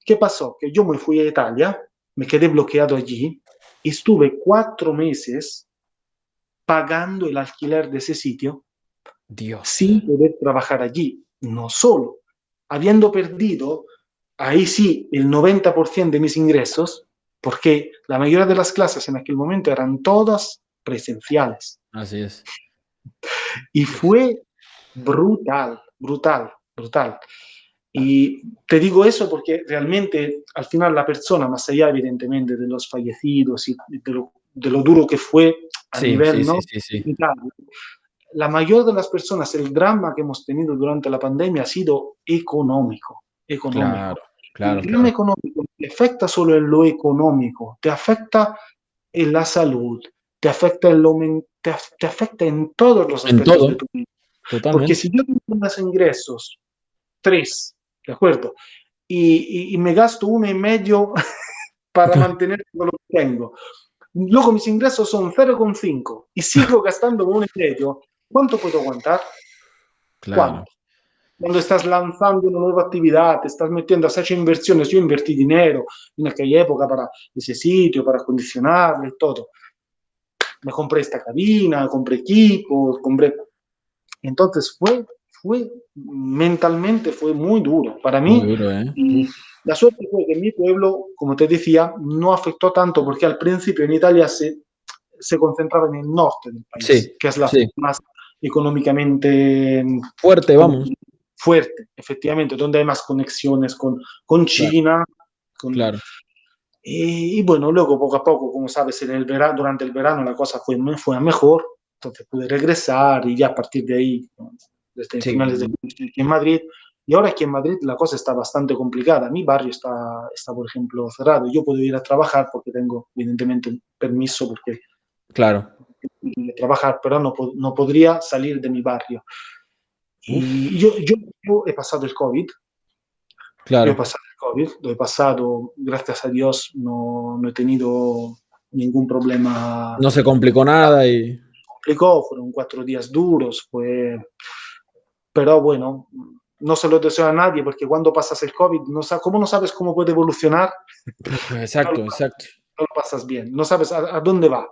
¿Qué pasó? Que yo me fui a Italia, me quedé bloqueado allí y estuve 4 meses pagando el alquiler de ese sitio Dios. sin poder trabajar allí. No solo, habiendo perdido, ahí sí, el 90% de mis ingresos, porque la mayoría de las clases en aquel momento eran todas presenciales. Así es. Y Uf, fue brutal, brutal, brutal. Y te digo eso porque realmente al final la persona, más allá evidentemente de los fallecidos y de lo duro que fue a sí, nivel sí, no sí, sí, sí. vital, la mayor de las personas, el drama que hemos tenido durante la pandemia ha sido económico, Claro, económico. Y el claro, drama claro. económico te afecta solo en lo económico, te afecta en la salud, te afecta en todos los En aspectos de todo, tu vida. Porque totalmente. si yo tengo unos ingresos, tres, ¿de acuerdo? Y me gasto 1,5 para mantener lo que tengo. Luego mis ingresos son 0,5 y sigo gastando 1,5. ¿Cuánto puedo aguantar? Claro. ¿Cuánto? Cuando estás lanzando una nueva actividad, te estás metiendo, has hecho inversiones, yo invertí dinero en aquella época para ese sitio, para acondicionarlo y todo. Me compré esta cabina, compré equipos, compré... Entonces fue mentalmente fue muy duro para Muy mí. duro, ¿eh? Y Uf. la suerte fue que en mi pueblo, como te decía, no afectó tanto porque al principio en Italia se concentraba en el norte del país, Sí, que es la sí. más económicamente Fuerte, vamos. fuerte, efectivamente, donde hay más conexiones con Claro, China. Con, claro. y bueno, luego poco a poco, como sabes, durante el verano la cosa fue a mejor, entonces pude regresar y ya a partir de ahí, desde Sí, finales de en Madrid, Y ahora aquí en Madrid la cosa está bastante complicada. Mi barrio está, por ejemplo, cerrado. Yo puedo ir a trabajar porque tengo, evidentemente, un permiso porque Claro. trabajar, pero no podría salir de mi barrio. Y Uf, yo he pasado el COVID. Yo he claro. pasado el COVID, lo he pasado, gracias a Dios, no he tenido ningún problema. No se complicó nada y... Complicó, fueron 4 días duros, pero bueno, no se lo deseo a nadie porque cuando pasas el COVID, ¿cómo no sabes cómo puede evolucionar? Uf, No lo, exacto, exacto. no lo pasas bien, no sabes a dónde va.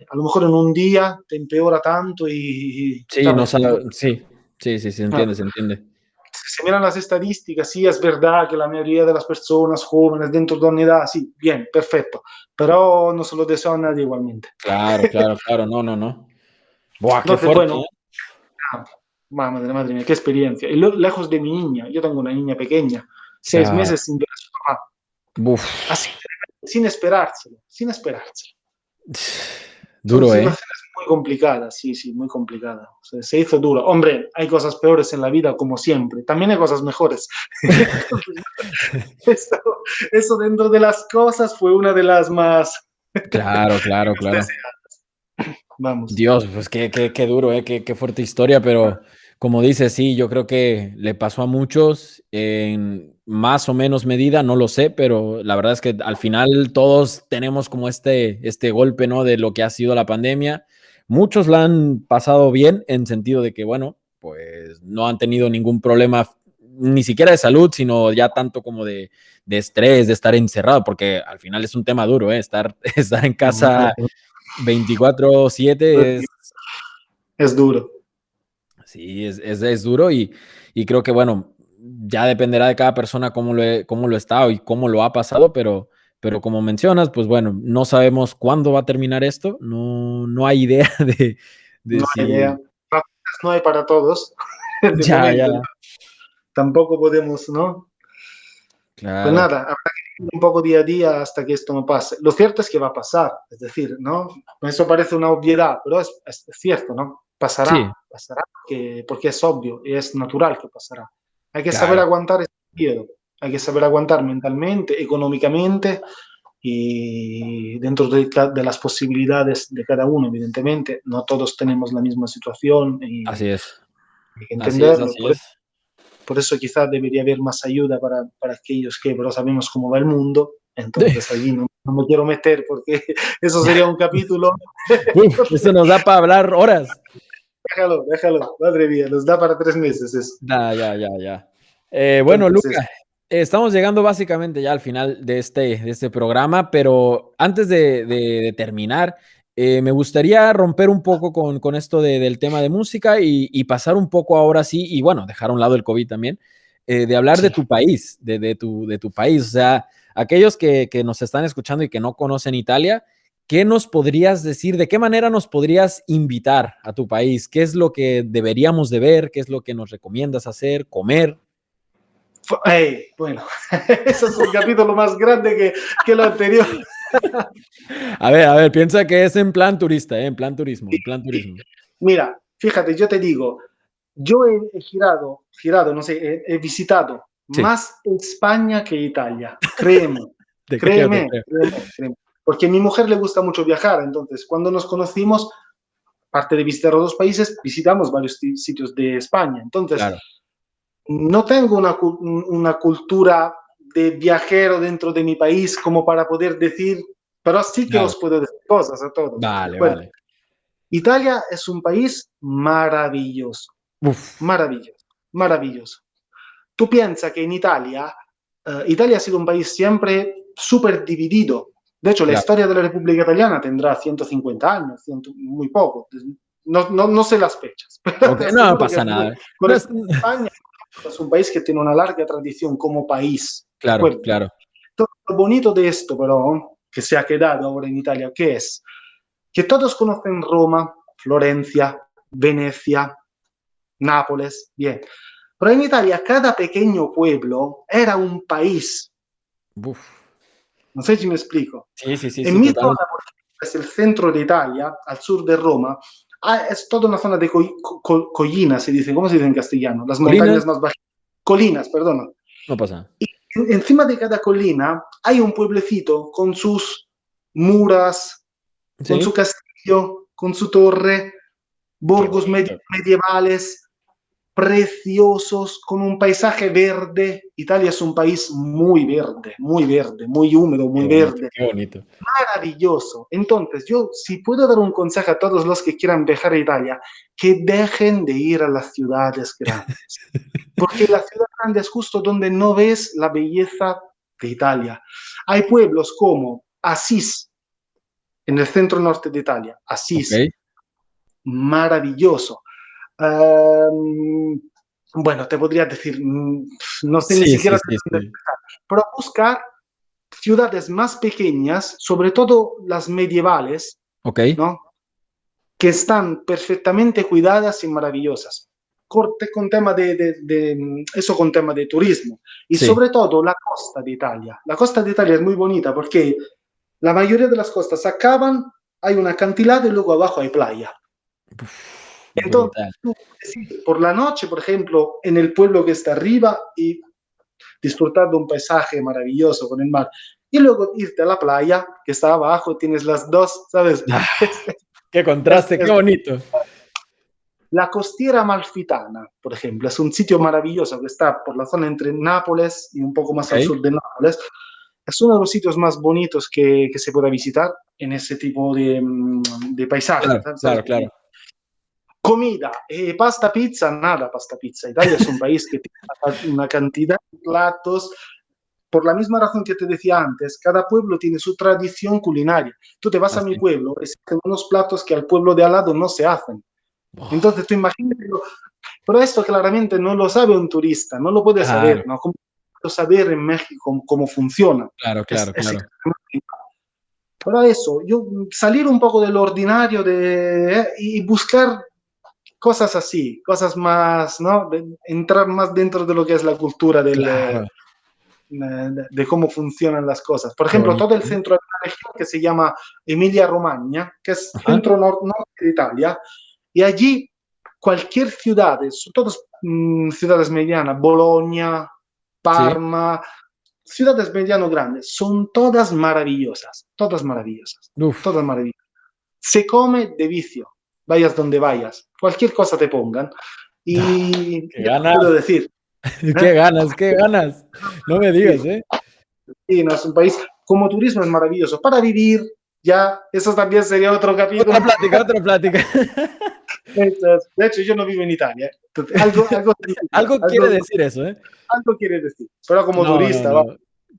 A lo mejor en un día te empeora tanto y Sí, no ¿sabes? sabe, sí, sí, sí, se Ah, entiende, se entiende. se miran las estadísticas, sí, es verdad que la mayoría de las personas jóvenes dentro de una edad, sí, bien, perfecto, pero no se lo deseo a nadie igualmente. Claro, claro, claro, no, no, no. Buah, qué Entonces, fuerte, bueno, ¿eh? madre mía, qué experiencia. Y lejos de mi niña, yo tengo una niña pequeña, 6 meses Claro. sin ver a su papá, Uf. así, sin esperárselo, sin esperárselo. Son Duro, ¿eh? situaciones muy complicadas, sí, sí, muy complicadas. O sea, se hizo duro. Hombre, hay cosas peores en la vida, como siempre. También hay cosas mejores. Entonces, eso, eso dentro de las cosas fue una de las más Claro, claro, claro. deseadas. Vamos. Dios, pues qué duro, qué fuerte historia, pero como dices, sí, yo creo que le pasó a muchos en más o menos medida, no lo sé, pero la verdad es que al final todos tenemos como este golpe, ¿no? De lo que ha sido la pandemia. Muchos la han pasado bien en sentido de que, bueno, pues no han tenido ningún problema, ni siquiera de salud, sino ya tanto como de estrés, de estar encerrado, porque al final es un tema duro, ¿eh? Estar en casa 24/7 Es duro. sí, es duro y creo que, bueno, ya dependerá de cada persona cómo lo está y cómo lo ha pasado, pero como mencionas, pues bueno, no sabemos cuándo va a terminar esto, no hay idea de No hay idea. si... No hay para todos, de Ya, ya, momento. Tampoco podemos, ¿no? Pues claro. nada, habrá que ir un poco día a día hasta que esto no pase. Lo cierto es que va a pasar, es decir, ¿no? Eso parece una obviedad, pero es cierto, ¿no? Sí, Pasará porque es obvio y es natural que pasará. Hay que saber claro. aguantar ese miedo, hay que saber aguantar mentalmente, económicamente y dentro de las posibilidades de cada uno, evidentemente. No todos tenemos la misma situación y Así es, hay que así es, entenderlo. así es. Por eso quizás debería haber más ayuda para aquellos que pero sabemos cómo va el mundo. Entonces allí no me quiero meter porque eso sería un capítulo. Uf, eso nos da para hablar horas. Déjalo. Madre mía, nos da para 3 meses eso. Ya, ya, ya, ya. Bueno, Entonces eso. Luca, estamos llegando básicamente ya al final de este programa, pero antes de terminar, me gustaría romper un poco con esto del tema de música y pasar un poco ahora sí, y bueno, dejar a un lado el COVID también, de hablar de Sí. tu país, de tu país. O sea, aquellos que nos están escuchando y que no conocen Italia, ¿qué nos podrías decir? ¿De qué manera nos podrías invitar a tu país? ¿Qué es lo que deberíamos de ver? ¿Qué es lo que nos recomiendas hacer? ¿Comer? Hey, bueno, eso es un capítulo más grande que lo anterior. A ver, piensa que es en plan turista, en plan turismo, en plan turismo. Mira, fíjate, yo te digo, yo he girado, no sé, he visitado Sí, más España que Italia. te creo, te Créeme, creo. créeme. Porque a mi mujer le gusta mucho viajar, entonces cuando nos conocimos, aparte de visitar los dos países, visitamos varios sitios de España. Entonces, Claro, no tengo una cultura de viajero dentro de mi país como para poder decir, pero sí que claro. os puedo decir cosas a todos, ¿de Vale, acuerdo? vale. Italia es un país maravilloso, Uf, maravilloso, maravilloso. Tú piensas que en Italia, Italia ha sido un país siempre súper dividido. De hecho, la claro. historia de la República Italiana tendrá 150 años, muy poco. No sé las fechas, pero Ok, te no aseguro que pasa es muy... nada. Con No es... España es un país que tiene una larga tradición como país, ¿de Claro, acuerdo? claro. Lo bonito de esto, pero, que se ha quedado ahora en Italia, ¿qué es? Que todos conocen Roma, Florencia, Venecia, Nápoles, bien. Pero en Italia cada pequeño pueblo era un país. Uf. No sé si me explico. Sí, sí, sí, En sí, mi totalmente. zona, que es el centro de Italia, al sur de Roma, es toda una zona de collina, se dice. ¿Cómo se dice en castellano? Las Colinas, montañas más bajas. colinas, perdona. No pasa. Y encima de cada colina hay un pueblecito con sus muras, con su Sí. castillo, con su torre, Qué borgos bonito. medievales, preciosos, con un paisaje verde. Italia es un país muy verde, muy húmedo, Qué muy bonito, verde. qué bonito. Maravilloso. Entonces, yo si puedo dar un consejo a todos los que quieran viajar a Italia, que dejen de ir a las ciudades grandes, porque la ciudad grande es justo donde no ves la belleza de Italia. Hay pueblos como Asís, en el centro norte de Italia, Ok. Asís, maravilloso. Um, bueno, te podría decir, no sé ni Sí, sí, siquiera sí, de dónde sí. empezar, pero buscar ciudades más pequeñas, sobre todo las medievales, Ok. ¿no? Que están perfectamente cuidadas y maravillosas. Corte con tema eso con tema de turismo. Y Sí. sobre todo la costa de Italia. La costa de Italia es muy bonita porque la mayoría de las costas acaban, hay un acantilado y luego abajo hay playa. Uf, Entonces, brutal. tú puedes ir por la noche, por ejemplo, en el pueblo que está arriba y disfrutar de un paisaje maravilloso con el mar. Y luego irte a la playa, que está abajo, tienes las dos, ¿sabes? Ah, Es, qué es, contraste, qué es, bonito. la Costiera Amalfitana, por ejemplo, es un sitio maravilloso que está por la zona entre Nápoles y un poco más Ok. al sur de Nápoles. Es uno de los sitios más bonitos que se pueda visitar en ese tipo de paisaje. Claro, ¿Sabes? claro, claro. Comida, pasta, pizza, nada pasta, pizza. Italia es un país que tiene una cantidad de platos. Por la misma razón que te decía antes, cada pueblo tiene su tradición culinaria. Tú te vas a mi Así. pueblo, existen unos platos que al pueblo de al lado no se hacen. Entonces tú imagínate, pero esto claramente no lo sabe un turista, no lo puede Claro, saber, ¿no? ¿Cómo puedo saber en México cómo funciona? claro, claro, Es claro. extremadamente. Pero eso, yo salir un poco del ordinario y buscar cosas así, cosas más, ¿no? Entrar más dentro de lo que es la cultura Claro. de cómo funcionan las cosas. Por Qué ejemplo, bonito, todo el ¿eh? centro de la región que se llama Emilia-Romagna, que es Ajá. centro norte de Italia, y allí cualquier ciudad, son todas ciudades medianas, Bologna, Sí. Parma, ciudades mediano grandes, son todas maravillosas, todas maravillosas, todas Uf. maravillosas. Se come de vicio, vayas donde vayas, cualquier cosa te pongan. Y Qué ya ganas, puedo decir, qué ¿eh? ganas, qué ganas. No me Sí, digas, ¿eh? sí, no, es un país, como turismo es maravilloso. Para vivir, ya, eso también sería otro capítulo. Otra plática, otra plática. De hecho, yo no vivo en Italia. Entonces, algo significa, Algo quiere decir eso, ¿eh? algo quiere decir. Pero como No, no, turista, va, no.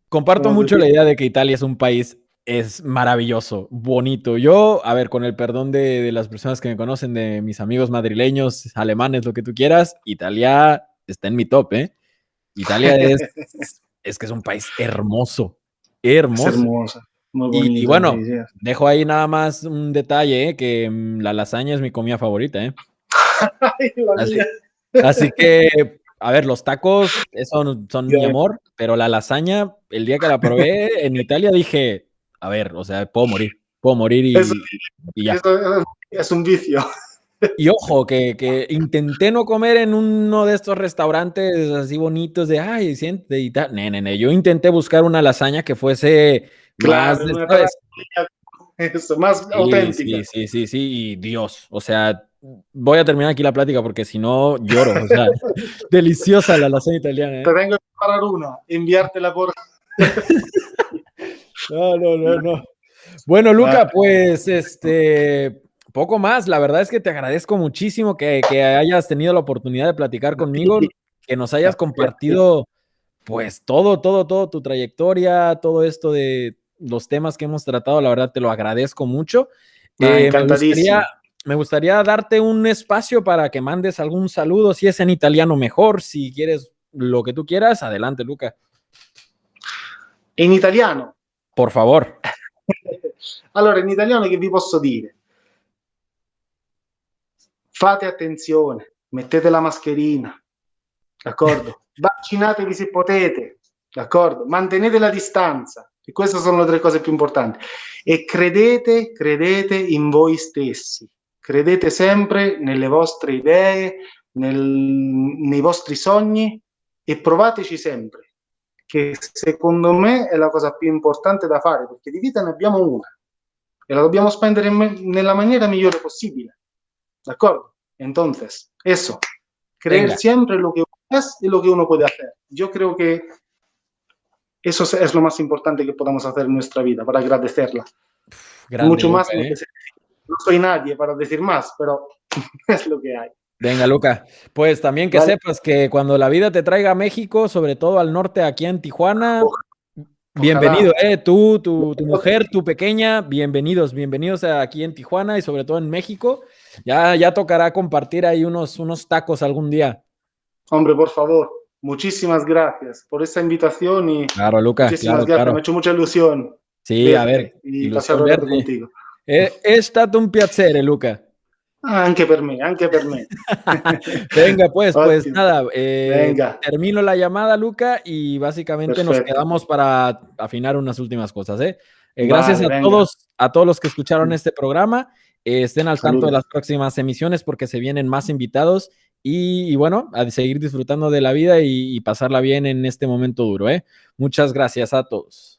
Comparto como mucho la turista. idea de que Italia es un país, es maravilloso, bonito. Yo, a ver, con el perdón de las personas que me conocen, de mis amigos madrileños, alemanes, lo que tú quieras, Italia está en mi top, ¿eh? Italia es que es un país hermoso, Es hermoso. hermosa, muy Y bonita, bueno, sí, sí. dejo ahí nada más un detalle, que la lasaña es mi comida favorita, ¿eh? Ay, la Así, mía. así que, a ver, los tacos son mi Bien. amor, pero la lasaña, el día que la probé en Italia dije, a ver, o sea, puedo morir Eso, y ya. eso es un vicio. Y ojo, que intenté no comer en uno de estos restaurantes así bonitos de, ay, siente y tal. Ne, yo intenté buscar una lasaña que fuese más, Claro, en una ¿sabes? trattoria, eso, más Sí, auténtica. sí, sí, sí, sí, y Dios, o sea, voy a terminar aquí la plática porque si no lloro, o sea, deliciosa la lasaña italiana, Te ¿eh? tengo que preparar una, enviártela por... No, no, no, no. Bueno, Ah, Luca, pues poco más. La verdad es que te agradezco muchísimo que hayas tenido la oportunidad de platicar conmigo, sí, que nos hayas compartido, pues todo tu trayectoria, todo esto de los temas que hemos tratado. La verdad, te lo agradezco mucho. Me gustaría, encantadísimo. me gustaría darte un espacio para que mandes algún saludo, si es en italiano mejor, si quieres lo que tú quieras. Adelante, Luca. In italiano, Por favor. allora in italiano che vi posso dire? Fate attenzione, mettete la mascherina, d'accordo? Vaccinatevi se potete, d'accordo? Mantenete la distanza, e queste sono le tre cose più importanti. E credete in voi stessi, credete sempre nelle vostre idee, nei vostri sogni e provateci sempre, che secondo me è la cosa più importante da fare, perché di vita ne abbiamo una e la dobbiamo spendere nella maniera migliore possibile. D'accordo? Entonces, eso, creer Venga. siempre en lo que uno es y lo que uno puede hacer. Yo creo que eso es lo más importante que podamos hacer en nuestra vida, para agradecerla. Grande, Mucho Luca, más no te sé decir. No soy nadie para decir más, pero es lo que hay. Venga, Luca. Pues también que Vale. sepas que cuando la vida te traiga a México, sobre todo al norte, aquí en Tijuana, bienvenido, Ojalá. tu mujer, tu pequeña, bienvenidos aquí en Tijuana y sobre todo en México. Ya tocará compartir ahí unos tacos algún día. Hombre, por favor, muchísimas gracias por esta invitación y Claro, Luca, muchísimas gracias. claro. Me ha hecho mucha ilusión Sí, a ver, verte y pasar ilusión el rato verte. contigo. È stato un piacere, Luca. Anche per me, anche per me. Venga, pues Ottimo. nada, Venga, termino la llamada, Luca, y básicamente nos perfetto. quedamos para afinar unas últimas cosas, ¿eh? Gracias Vale, a venga. todos los que escucharon este programa. Estén al tanto de Saludos. las próximas emisiones porque se vienen más invitados y bueno, a seguir disfrutando de la vida y pasarla bien en este momento duro, ¿eh? Muchas gracias a todos.